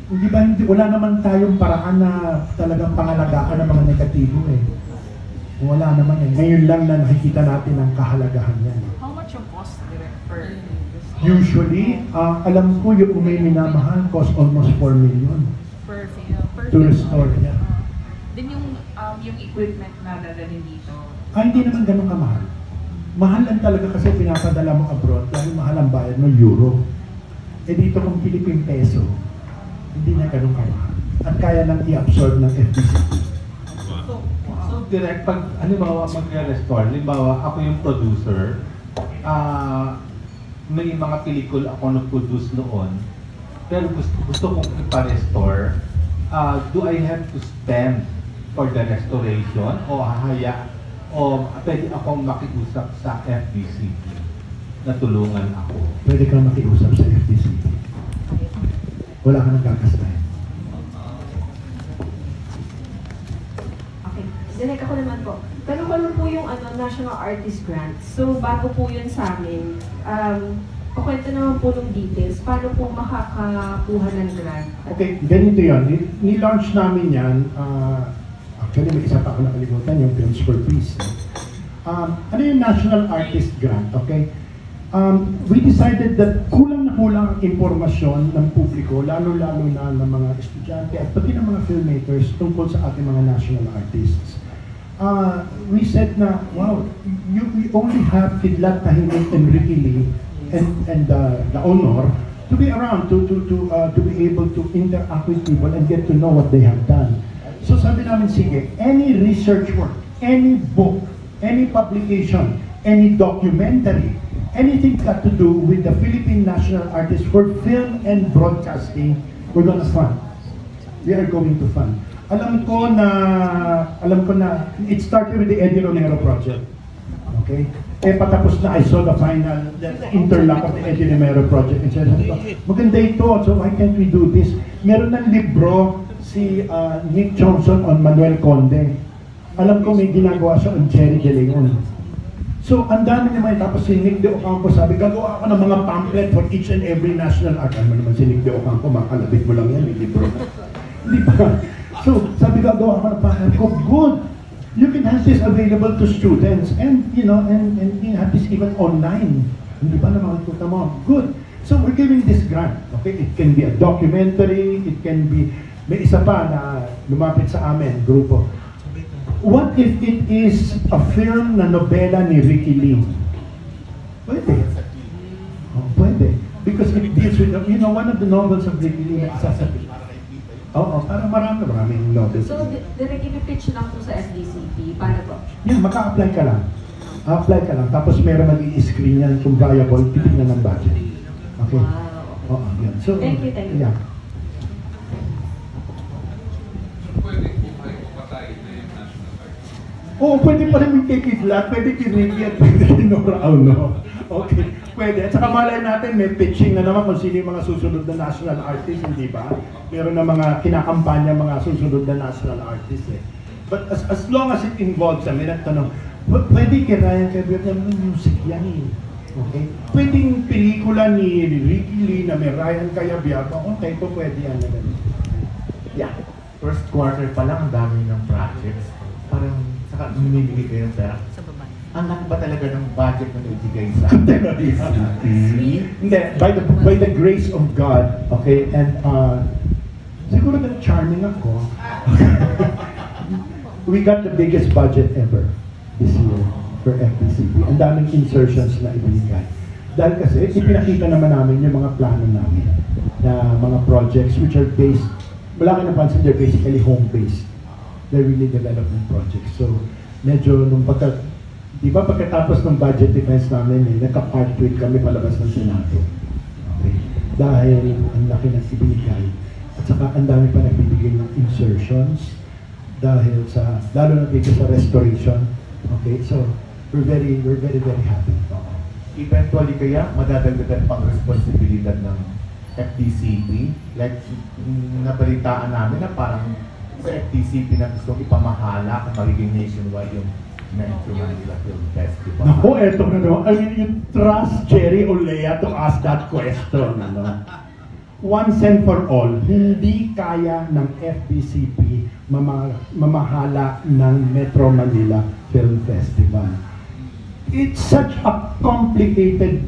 wala naman tayong paraan na talagang pangalagaan ng mga negatibo eh. Wala naman eh. Ngayon lang na nakikita natin ang kahalagahan yan. How much yung cost, Direk, per Usually, alam ko yung May Minamahal cost almost 4 million per film? to restore. Yeah. Then yung equipment na dadalhin dito? Hindi naman ganun kamahal. Mahal lang talaga kasi pinapadala mo abroad dahil mahal ang bayad mo euro. Eh dito kung Philippine peso, hindi na ganun kamahal. At kaya nang i-absorb ng FDC. So direct, pag halimbawa mag-restore, halimbawa ako yung producer, may mga pelikula ako na-produce noon, pero gusto kong ipa-restore, do I have to spend for the restoration o pwede akong makiusap sa FDCP na tulungan ako? Pwede kang makiusap sa FDCP. Wala ka nang gagastahin. Okay. Direk ako naman po. Tanong ko lang po yung National Artist Grant. So, bago po yun sa amin, pakwento naman po ng details. Paano po makakakuha ng grant? Okay, ganito yun. Ni-launch namin yan. Actually, may isa pa ako nakalimutan, yung Films for Peace. Ano yung National Artist Grant? Okay? We decided that kulang na kulang ang impormasyon ng publiko, lalo-lalo na ng mga estudyante at pati ng mga filmmakers tungkol sa ating mga national artists. We said na, wow, we only have Kidlat Tahimik and Ricky Lee and the honor to be around, to be able to interact with people and get to know what they have done. So sabi namin, sige, any research work, any book, any publication, any documentary, anything got to do with the Philippine national artists for film and broadcasting, we're gonna fund. We are going to fund. Alam ko na, it started with the Eddie Romero project. Okay? Patapos na, I saw the final, the interlock of the Eddie Romero project. And sabi ko, maganda ito, so why can't we do this? Meron ng libro si Nick Johnson on Manuel Conde. Alam ko may ginagawa siya on Jerry De Leon. So, ang dami naman, tapos si Nick De Ocampo sabi, gagawa ako ng mga pamphlet for each and every national art. Ano naman si Nick De Ocampo, makalabit mo lang yan, may libro na. Hindi ba? So, sabi gagawa ako ng pamphlet ko, good! You can have this available to students and, you know, and you have this even online. Hindi ba na makikita mo? Good! So, we're giving this grant, okay? It can be a documentary, it can be May isa pa na lumapit sa amin, grupo. What if it is a film na nobela ni Ricky Lee? Pwede. Oh, pwede. Because it deals with, one of the novels of Ricky Lee na isasabi. Oo, parang maraming novels. So, direct i-pitch lang po sa SDCP. Paano po? Yeah, maka-apply ka lang. Apply ka lang. Tapos meron mag-i-screen yan kung viable, titignan ng budget. Okay? Wow. Oo, yun. So, Thank you. Yeah. Oo, pwede pa rin kay Kidlat, pwede kay Ricky at pwede kay Nora Auno. Okay, pwede. At saka malay natin, may pitching na naman kung sino yung mga susunod na national artist, hindi ba? Meron na mga kinakampanya mga susunod na national artist eh. But as long as it involves, may nagtanong, pwede kay Ryan Cabrera ng music yan eh. Okay? Pwedeng pelikula ni Ricky Lee na may Ryan Cayabyab, okay, po pwede yan na ganun. Yeah. First quarter pa lang, ang dami ng projects. Parang, saka bumibigay kayo ng pera. Sa baba. Ang laki ba talaga ng budget na naibigay sa atin? Hindi, by the grace of God, okay, and siguro na charming ako. We got the biggest budget ever this year for FDCP. Ang daming insertions na ibigay. Dahil kasi, ipinakita naman namin yung mga plano namin na mga projects which are based, wala kayo napansin, they're basically home-based. They're really development projects. So, medyo nung di ba pagkatapos ng budget defense namin, nagka-part tweet kami palabas ng Senado. Okay. Dahil ang laki ng ibinigay. At saka ang dami pa nagbibigay ng insertions dahil sa, lalo na dito sa restoration. Okay, so we're very happy. Eventually kaya, madadagdagan pang responsibilidad ng FDCP. Like, nabalitaan namin na parang sa FDCP na gusto ipamahala kung magiging nationwide yung Metro Manila Film Festival. Naku, eto na no. I mean, you trust Jerry Olea to ask that question. Ano? Once and for all, hindi kaya ng FDCP mamahala ng Metro Manila Film Festival. It's such a complicated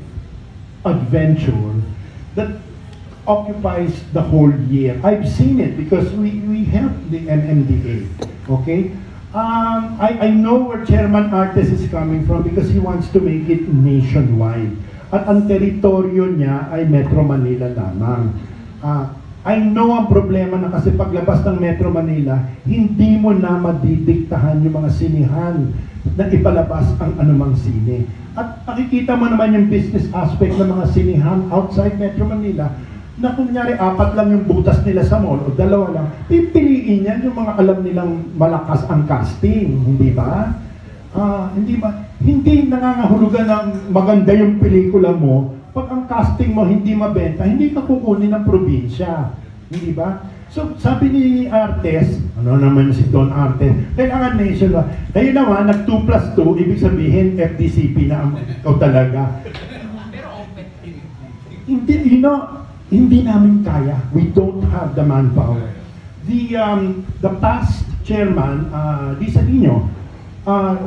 adventure that occupies the whole year. I've seen it because we have the MMDA, okay? I know where Chairman Artes is coming from because he wants to make it nationwide. At ang teritoryo niya ay Metro Manila lamang. I know ang problema na kasi paglabas ng Metro Manila, hindi mo na madidiktahan yung mga sinihan na ipalabas ang anumang sine. At makikita mo naman yung business aspect ng mga sinihan outside Metro Manila na kung kunyari 4 lang yung butas nila sa mall o 2 lang, pipiliin yan yung mga alam nilang malakas ang casting, hindi ba? Hindi ba? Hindi nangangahulugan na maganda yung pelikula mo pag ang casting mo hindi mabenta, hindi ka kukunin ng probinsya, hindi ba? So sabi ni Artes, ano naman si Don Artes, kailangan nationwide. Kayo naman, nag 2+2, ibig sabihin FDCP na ang ikaw talaga. Pero open. Hindi namin kaya. We don't have the manpower. The past chairman, Lisa Nino,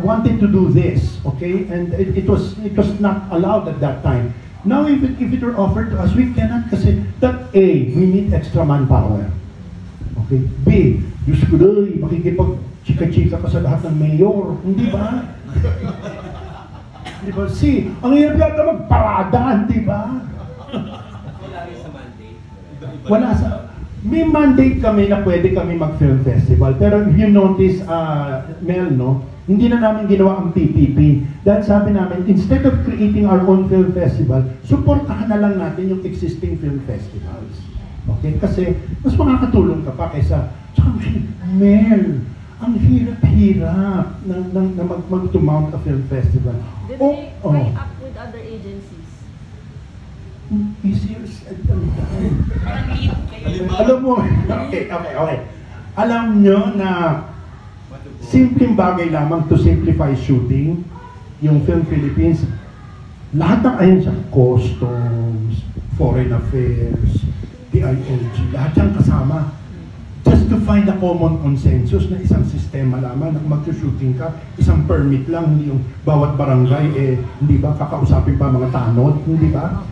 wanted to do this, okay, and it was not allowed at that time. Now, if it were offered to us, we cannot kasi that A, we need extra manpower. Okay. B, Diyos ko doy, makikipag-chika-chika ka sa lahat ng mayor, hindi ba? Di ba? C, ang hirap yata magparada, di ba? Wala sa... May mandate kami na pwede kami mag-film festival. Pero if you notice, Mel, no? Hindi na namin ginawa ang PPP. Dahil sabi namin, instead of creating our own film festival, supportahan na lang natin yung existing film festivals. Okay? Kasi, mas makakatulong ka pa kaysa, Mel, ang hirap-hirap na mag-to-mount a film festival. Did they tie up with other agencies? Easier said than done. Parang lead kayo. Alam mo, okay. Alam nyo na simpleng bagay lamang to simplify shooting, yung Film Philippines, lahat ng ayon sa customs, foreign affairs, DILG, lahat yung kasama. Just to find a common consensus na isang sistema lamang na mag-shooting ka, isang permit lang, hindi yung bawat barangay, hindi ba, kakausapin pa mga tanod, hindi ba?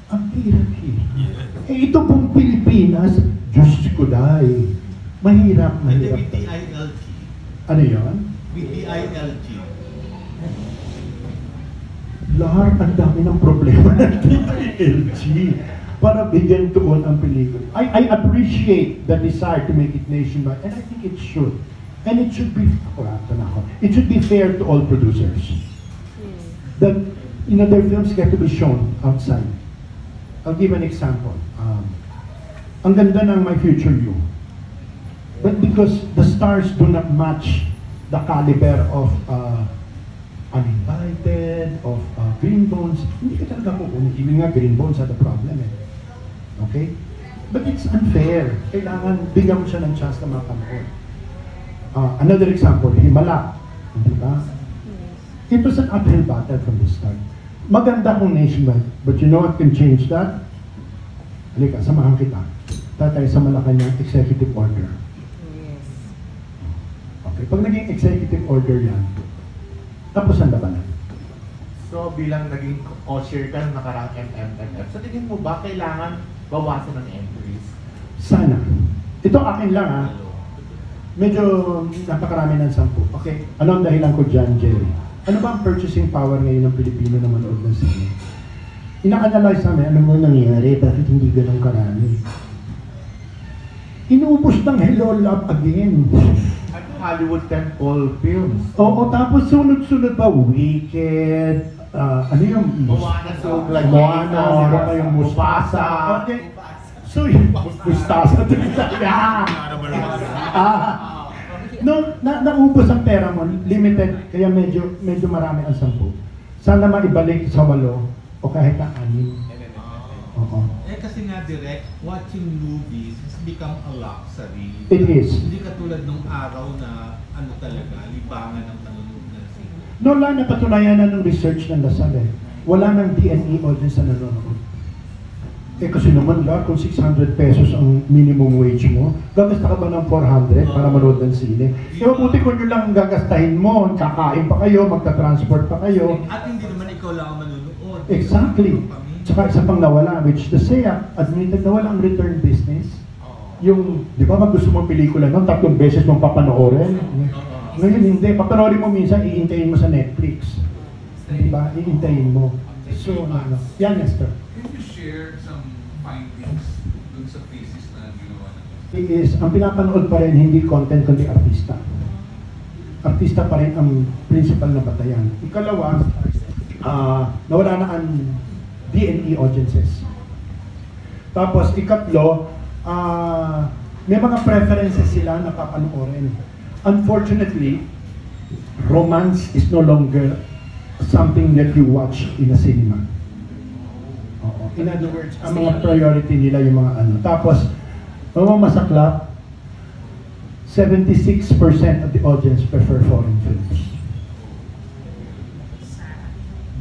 Ang hirap. Ito pong Pilipinas, Diyos ko dahil. Mahirap, Hindi, mahirap. with DILG. Ano yun? With DILG. Lahat ang dami ng problema ng DILG para bigyan tuon ang pelikula. I appreciate the desire to make it nationwide, and I think it should. And it should be, it should be fair to all producers. That, their films get to be shown outside. I'll give an example. Ang ganda ng My Future You. But because the stars do not match the caliber of Uninvited, of Green Bones, hindi ka talaga kukunin. Even nga Green Bones had a problem eh. Okay? But it's unfair. Kailangan bigyan mo siya ng chance na mapanood. Another example, Himala. Di ba? It was an uphill battle from the start. Maganda kung nationwide. But you know what can change that? Halika, samahan kita. Tatay sa Malacanang executive order. Okay, pag naging executive order yan, tapos ang labanan. So bilang naging co-share ka ng nakarang MMMF, sa tingin mo ba kailangan bawasan ng entries? Sana. Ito akin lang ha. Medyo napakarami ng 10. Okay, ano ang dahilan ko dyan, Jerry? Ano ba ang purchasing power ngayon ng Pilipino na manood ng sine? Ina-analyze namin, ano mo nangyari? Bakit hindi ganun karami? Inuubos ng Hello Love again. Ano Hollywood tentpole films? Oo, tapos sunod-sunod pa, Wicked, ano yung Moana, so like Moana, ano pa yung Mufasa. Okay. So, Mustasa. Naubos ang pera mo, limited, kaya medyo marami ang 10. Sana maibalik sa 8 o kahit na 6. Oo. Kasi nga direct, watching movies has become a luxury. It is. Hindi katulad nung araw na talaga, libangan ng panonood ng sine. Wala na patunayan na ng research ng Lasal eh. Wala nang DNE audience na nanonood. Kasi naman kung 600 pesos ang minimum wage mo, gagasta ka ba ng 400 para manood ng sine? Mabuti kung yun lang ang gagastahin mo, kakain pa kayo, magta-transport pa kayo. At hindi naman ikaw lang ang manonood. Exactly. Tsaka isa pang nawala, which the SEA admitted nawala ang return business. Yung, di ba, gusto mong pelikula nun, 3 beses mong papanoorin. Ngayon hindi, papanoorin mo minsan, iintayin mo sa Netflix. Di ba, iintayin mo. So, yan, Esther. Can you share some findings dun sa thesis na ginawa natin? It is, ang pinapanood pa rin, hindi content, kundi artista. Artista pa rin ang principal na batayan. Ikalawa, nawala na ang DNE audiences. Tapos, ikatlo, may mga preferences sila na papanoorin. Unfortunately, romance is no longer something that you watch in a cinema. Oo. In other words, ang mga priority nila yung mga ano. Tapos, mga masaklap, 76% of the audience prefer foreign films.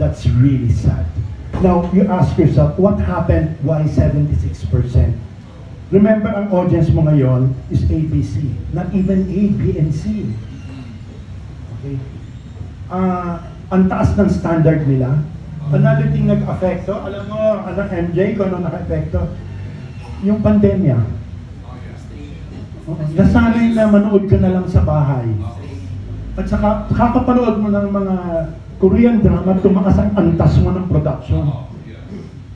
That's really sad. Now, you ask yourself, what happened? Why 76%? Remember, ang audience mo ngayon is ABC, not even A, B, and C. Okay? Ang taas ng standard nila. Another thing nag-affecto, alam mo, MJ, kung ano naka-affecto? Yung pandemya. Nasanay na manood ka na lang sa bahay. At saka, kakapanood mo ng mga Korean drama, tumakas ang antas mo ng production.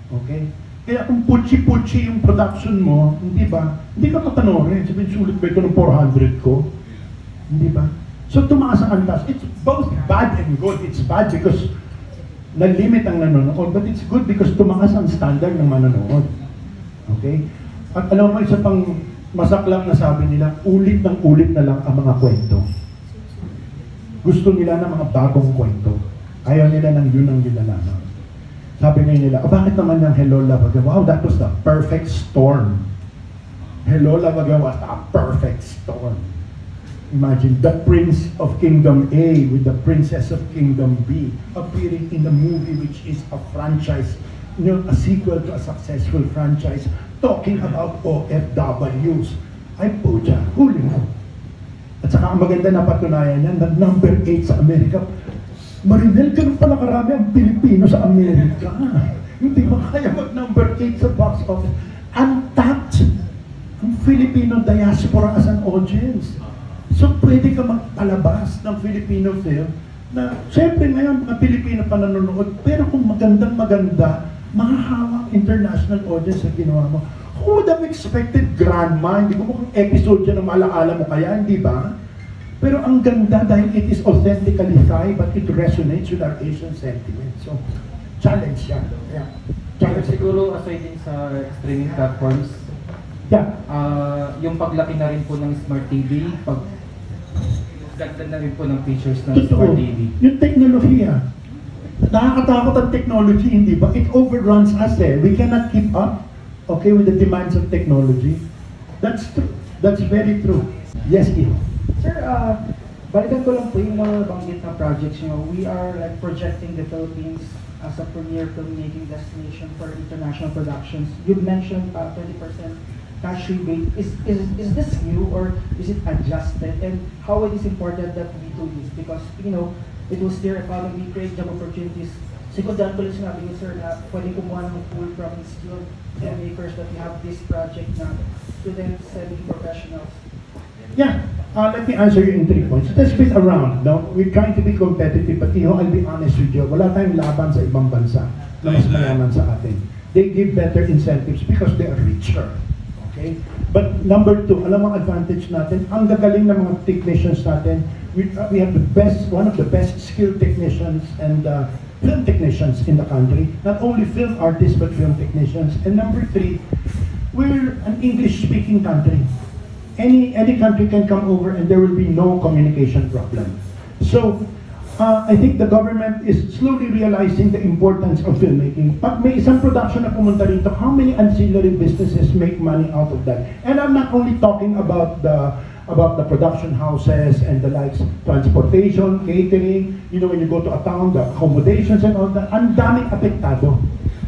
Okay? Kaya kung putsi-putsi yung production mo, hindi ba? Hindi ka mapanoorin. Sabihin, sulit ba ito ng 400 ko? Hindi ba? So tumakas ang antas. It's both bad and good. It's bad because na-limit ang nanonood, but it's good because tumakas ang standard ng manonood. Okay? At alam mo, isa pang masaklap na sabi nila, ulit ng ulit na lang ang mga kwento. Gusto nila ng mga bagong kwento. Ayaw nila ng yun ang ginalaman. Sabi ngayon nila, bakit naman yung Hello Love Again? Wow, that was the perfect storm. Hello Love Again was the perfect storm. Imagine the Prince of Kingdom A with the Princess of Kingdom B appearing in the movie which is a franchise, a sequel to a successful franchise talking about OFWs. Ay po dyan, huli mo. At saka ang maganda na patunayan yan, na number 8 sa Amerika. Marinel, ganun pala karami ang Pilipino sa Amerika. Hindi ba kaya mag number 8 sa box office? Untapped. ang Filipino diaspora as an audience. So pwede ka magpalabas ng Filipino film na syempre ngayon mga Pilipino pa nanonood, pero kung magandang-maganda, mahahawak international audience ang ginawa mo. Who would have expected Grandma? Hindi ko mukhang episode yan na maalaala mo kaya, hindi ba? Pero ang ganda dahil it is authentically Thai but it resonates with our Asian sentiment. So, challenge yan. Yeah. Challenge. Siguro aside din sa streaming platforms, Yeah. yung paglaki na rin po ng Smart TV, ganda na rin po ng features ng Totoo. Smart TV. Yung teknolohiya. Nakakatakot ang technology, hindi ba? It overruns us eh. We cannot keep up, okay, with the demands of technology. That's true. That's very true. Yes, Iho. Sir, balikan ko lang po yung mga banggit na projects nyo. We are like projecting the Philippines as a premier filmmaking destination for international productions. You mentioned 30% cash rebate. Is this new or is it adjusted? And how it is important that we do this? Because, you know, it will steer economy, create job opportunities. Secondary ko lang sinabi niyo, sir, na pwedeng kumuha ng pool from skilled filmmakers that we have this project na students, semi-professionals. Yeah, let me answer you in 3 points. Let's split around. No? We're trying to be competitive, but I'll be honest with you, wala tayong laban sa ibang bansa na mas mayaman sa atin. They give better incentives because they are richer. Okay? But number 2, alam ang advantage natin, ang gagaling ng mga technicians natin, we have the best, one of the best skilled technicians and film technicians in the country. Not only film artists, but film technicians. And number 3, we're an English-speaking country. Any country can come over and there will be no communication problem. So, I think the government is slowly realizing the importance of filmmaking. Pag may isang production na pumunta rito, how many ancillary businesses make money out of that? And I'm not only talking about the production houses and the likes, transportation, catering, you know, when you go to a town, the accommodations and all that, ang daming apektado.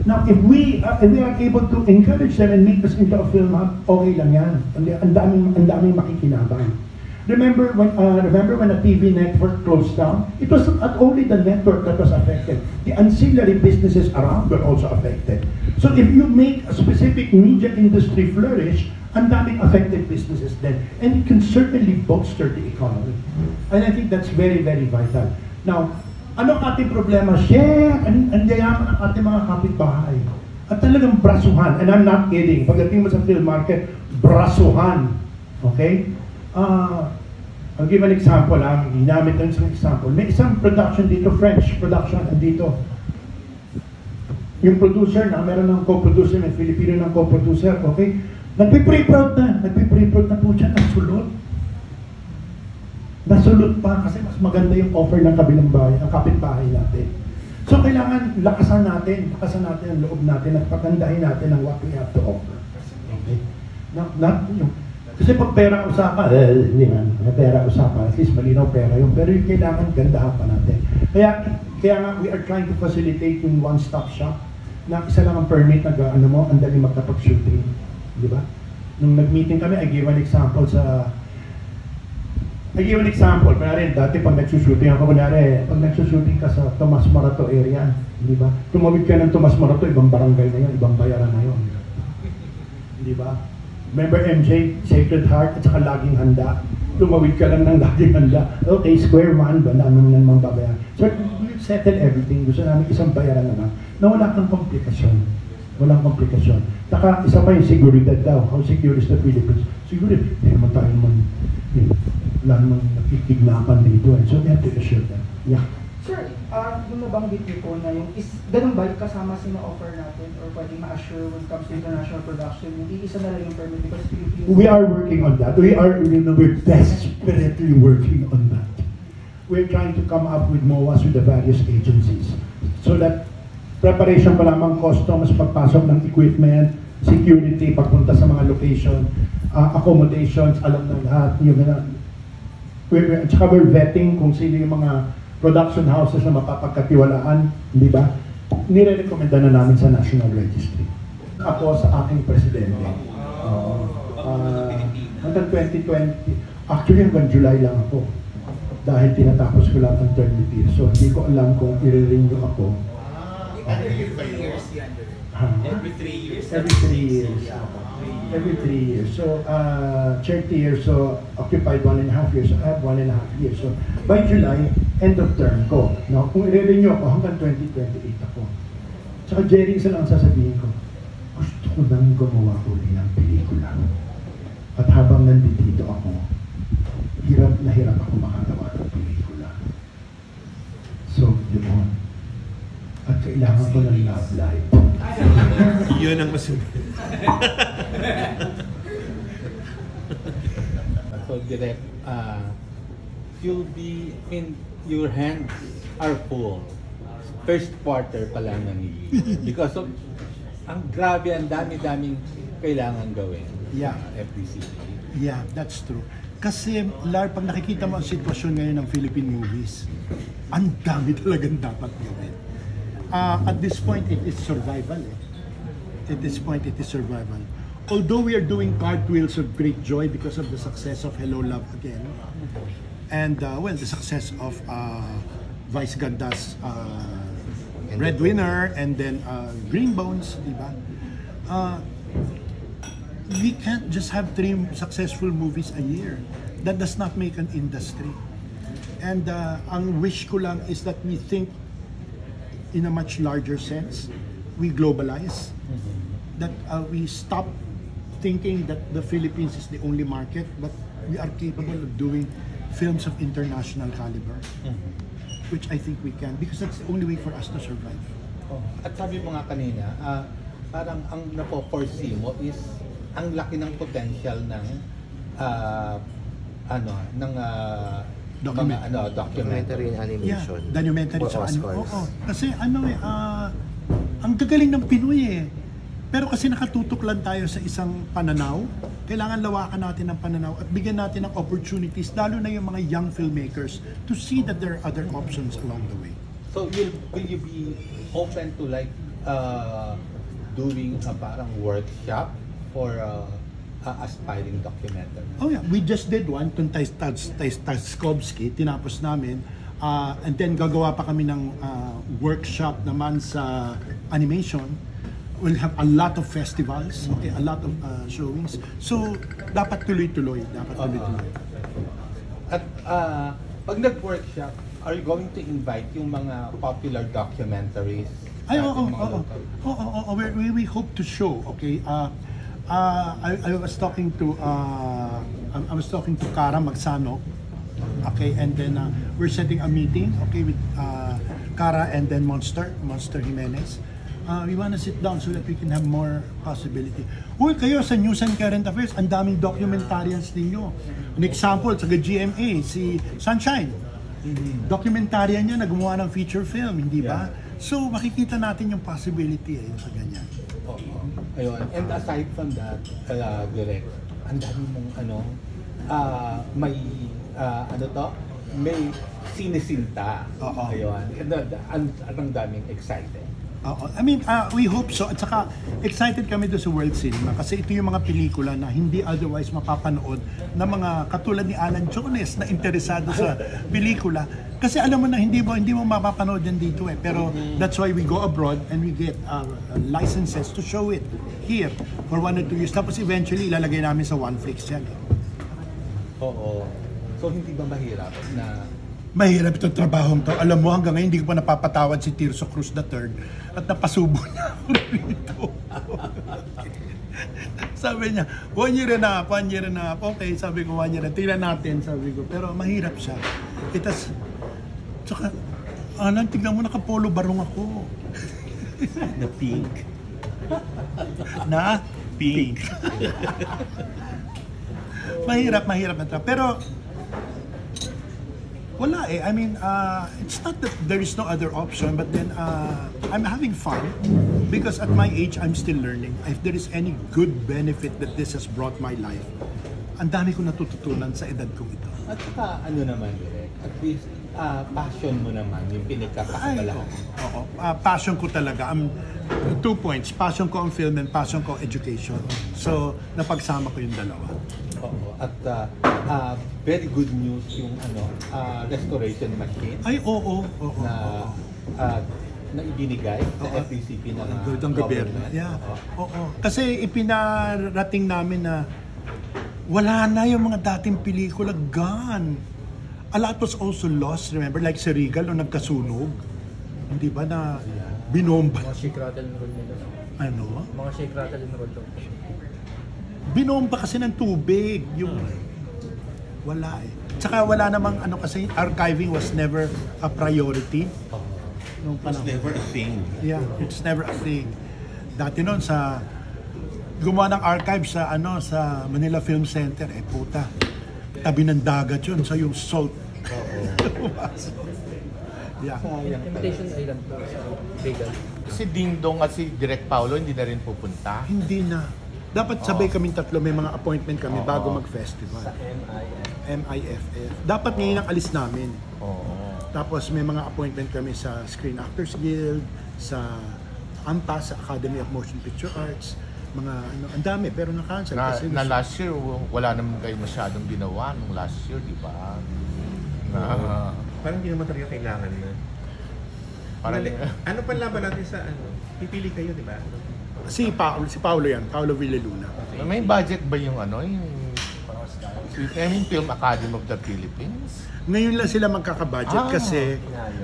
Now, if we are able to encourage them and make us into a film hub, okay lang yan. Ang daming makikinabang. Remember when a TV network closed down? It was not only the network that was affected. The ancillary businesses around were also affected. So if you make a specific media industry flourish, ang daming affected businesses then. And it can certainly bolster the economy. And I think that's very, very vital. Now, anong ating problema? Ang yayaman ng ating mga kapitbahay. At talagang brasuhan. And I'm not kidding. Pagdating mo sa film market, brasuhan. Okay? I'll give an example. Ginamit lang isang example. May isang production dito, French production, dito. Yung producer na, meron ng co-producer, may Filipino ng co-producer, okay? Nagpipreproud na po siya, nasulot. Nasulot pa kasi mas maganda yung offer ng kabilang bahay, ang kapitbahay natin. So kailangan lakasan natin ang loob natin at pagandahin natin ang what we have to offer. Okay? Not yung, kasi pag pera usapan, hindi man, pera usapan, at least malinaw pera yun. Pero yung kailangan gandahan pa natin. Kaya nga we are trying to facilitate yung one-stop shop na isa lang ang permit na ang dali magkapag-shooting. Di ba? Nung nag-meeting kami, I gave an example, kunwari, dati pag nagsushooting ako, pag nagsushooting ka sa Tomas Morato area, di ba? Tumawid ka ng Tomas Morato, ibang barangay na yun, ibang bayaran na yun. Di ba? Remember MJ, Sacred Heart, at saka Laging Handa? Tumawid ka lang ng Laging Handa. Okay, square man, ba namin naman babayaran? So, we settle everything. Gusto namin isang bayaran naman na wala kang komplikasyon. Walang komplikasyon. Saka, isa pa yung seguridad daw. How secure is the Philippines? Siguro, hindi naman tayo wala namang nakikignapan dito. So, we have to assure them. Yeah. Sir, yung nabanggit niyo po na yung ganun ba yung kasama sa offer natin or pwede ma-assure when it comes to international production, hindi isa na lang yung permit because Philippines... We are working on that. We're desperately working on that. We're trying to come up with MOAs with the various agencies so that preparation pa lamang customs, pagpasok ng equipment, security, pagpunta sa mga location, accommodations, alam na lahat. At saka we're vetting kung sino yung mga production houses na mapapagkatiwalaan, di ba? Nire-recommenda na namin sa National Registry. Ako sa aking presidente. Hanggang 2020, actually hanggang July lang ako. Dahil tinatapos ko lang ang term year. So hindi ko alam kung i-renew ako. Every 3 years yan. Every 3 years. Every 3 years. Every 3 years. So, 30 years, so occupied 1.5 years. So, I have 1.5 years. So, by July, end of term ko. No? Kung i-renew ako, hanggang 2028 ako. Tsaka, Jerry, isa lang sasabihin ko, gusto ko nang gumawa uli ng pelikula. At habang nandito ako, hirap na hirap ako makagawa ng pelikula. So, yun. At kailangan ko ng love life. Yun ang mas So direct, you'll be in your hands are full. First quarter pa lang ng year. Because of, ang grabe, ang dami-daming kailangan gawin. Yeah. FDC. Yeah, that's true. Kasi, Lar, pag nakikita mo ang sitwasyon ngayon ng Philippine movies, ang dami talagang dapat gawin. At this point, it is survival. At this point, it is survival. Although we are doing cartwheels of great joy because of the success of Hello Love Again, and the success of Vice Ganda's Red Winner, and then Green Bones, di ba? We can't just have 3 successful movies a year. That does not make an industry. And ang wish ko lang is that we think in a much larger sense. We globalize. That we stop thinking that the Philippines is the only market, but we are capable of doing films of international caliber, which I think we can, because that's the only way for us to survive. At sabi mo nga kanina, parang ang napo-foresee mo is ang laki ng potential ng documentary and animation. Yeah, documentary for sa Oscars. Kasi ang gagaling ng Pinoy eh. Pero kasi nakatutok lang tayo sa isang pananaw, kailangan lawakan natin ng pananaw at bigyan natin ng opportunities, lalo na yung mga young filmmakers, to see that there are other options along the way. So will you be open to like doing a parang workshop for aspiring documentary? Oh yeah, we just did one, itong Taskovsky, tinapos namin. And then gagawa pa kami ng workshop naman sa animation. We'll have a lot of festivals, okay, a lot of showings. So, dapat tuloy-tuloy. At pag nag-workshop, are you going to invite yung mga popular documentaries? Ay, oo. We hope to show, okay? I was talking to Cara Magsano, okay, and then we're setting a meeting, okay, with Cara and then Monster Jimenez. We want to sit down so that we can have more possibility. Uy, kayo sa News and Current Affairs, ang daming documentarians ninyo. An example, sa GMA, si Sunshine. Documentarian niya, naggumawa ng feature film, hindi ba? So, makikita natin yung possibility sa ganyan. Ayun. And aside from that, Direk, ang dami mong may may sinisinta. Ayun. And ang daming excited. I mean, we hope so. At saka, excited kami doon sa World Cinema kasi ito yung mga pelikula na hindi otherwise mapapanood ng mga katulad ni Alan Jones na interesado sa pelikula. Kasi alam mo na, hindi mo mapapanood yan dito eh. Pero that's why we go abroad and we get licenses to show it here for 1 or 2 years. Tapos eventually, ilalagay namin sa OneFlix yan. Oo. So, hindi ba mahirap na mahirap itong trabahong to. Alam mo, hanggang ngayon hindi ko pa napapatawad si Tirso Cruz III at napasubo niya ako rito. Sabi niya, 1 year and a half. Okay, sabi ko 1 year and tingnan natin, sabi ko. Pero mahirap siya. Tsaka, tignan mo, nakapolo barong ako. na pink. Na pink. mahirap na trabaho. Pero, wala eh. I mean, it's not that there is no other option, but then I'm having fun because at my age, I'm still learning. If there is any good benefit that this has brought my life, ang dami ko natututunan sa edad kong ito. At saka, naman, Direk, at least, passion mo naman, yung pinagkakabalahan. Oo. Passion ko talaga. 2 points. Passion ko ang film and passion ko education. So, napagsama ko yung dalawa. Oo. At very good news yung restoration machine. Ay, oo. na ibinigay sa FDCP ng ng gobyerno. Yeah. Oo. Kasi ipinarating namin na wala na yung mga dating pelikula, gone. A lot was also lost, remember? Like sa Regal, nung nagkasunog. Hindi ba na binomba? Mga shake, rattle, and roll nila. Ano? Mga shake, rattle, and roll. Binomba kasi ng tubig. Yung wala eh. Tsaka wala namang ano kasi, archiving was never a priority. Nung It was never a thing. Yeah, it's never a thing. Dati noon sa gumawa ng archive sa sa Manila Film Center, puta. Tabi ng dagat yun, sa yung salt. Yeah. Imitation Island po sa Regal. Si Ding Dong at si Direk Paulo hindi na rin pupunta. Hindi na. Dapat sabay kaming tatlo, may mga appointment kami bago mag-festival. Sa MIFF. Dapat ngayon ang alis namin. Tapos may mga appointment kami sa Screen Actors Guild, sa AMPA, sa Academy of Motion Picture Arts, mga ang dami pero na-cancel. Kasi Na last year, wala naman kayo masyadong ginawa nung last year, di ba? Parang hindi naman talaga kailangan na. Ano panlaban natin sa pipili kayo, di ba? Si Paolo yan, Paolo Villaluna. May budget ba yung Film Academy of the Philippines? Ngayon lang sila magkaka-budget kasi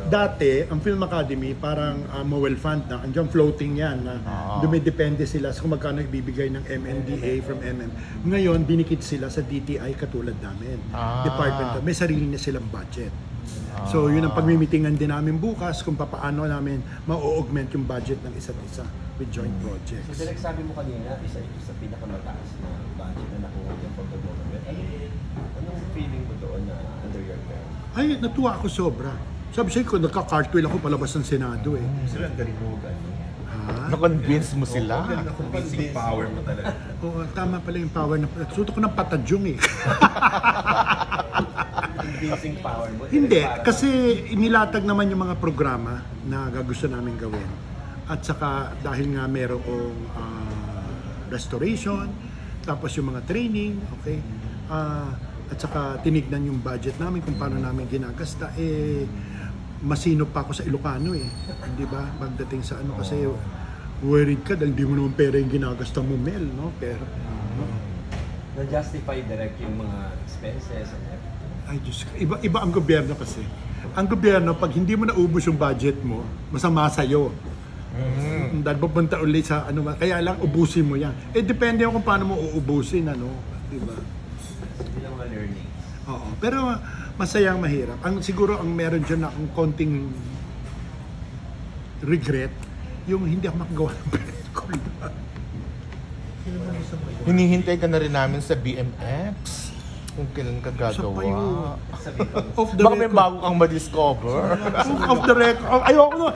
dati, ang Film Academy parang Mowel Fund na, andyan floating yan na dumidepende sila sa kung magkano ibibigay ng MMDA from MM. Ngayon, dinikit sila sa DTI katulad namin. Department, may sarili na silang budget. So yun ang pagmimitingan din namin bukas kung paano namin ma-augment yung budget ng isa't isa with joint projects. So sabi mo kanina, isa ito sa pinakamataas na budget na nakuha niya for the government. Anong feeling mo doon na under your care? Ay, natuwa ako sobra. Sabi sa'yo ko, nagka-cartwheel ako palabas ng Senado eh. Sila ang galing mo, Na-convince mo sila. Convincing power mo talaga. Oo, tama pala yung power na nagsuto ko ng patadyong eh. Convincing power mo? Hindi, kasi inilatag naman yung mga programa na gusto namin gawin. At saka dahil nga merong restoration, tapos yung mga training, okay? At saka tinignan yung budget namin kung paano namin ginagasta, masinop pa ako sa Ilocano eh. Hindi ba? Pagdating sa kasi worried ka dahil hindi mo naman pera yung ginagasta mo, Mel, no? Pero, na-justify direct yung mga expenses and everything. Ay, Diyos ko. Iba ang gobyerno kasi. Ang gobyerno, pag hindi mo naubos yung budget mo, masama sa'yo. Dahil pupunta ulit sa kaya lang ubusin mo yan. Depende kung paano mo uubusin, di ba? Bilang mga learning. Oo. Pero masayang mahirap. Siguro ang meron dyan na akong konting regret, yung hindi ako makagawa ng pelikula. Hinihintay ka na rin namin sa BMX. Kung kailan ka gagawa. Baka may bago kang ma-discover. Off the record. Ayoko na.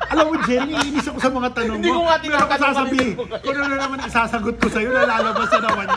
Alam mo, Jerry, iinis ako sa mga tanong mo. Hindi ko nga tinatanong. Pero sasabihin, kung ano naman isasagot ko sa'yo, nalalabas na naman.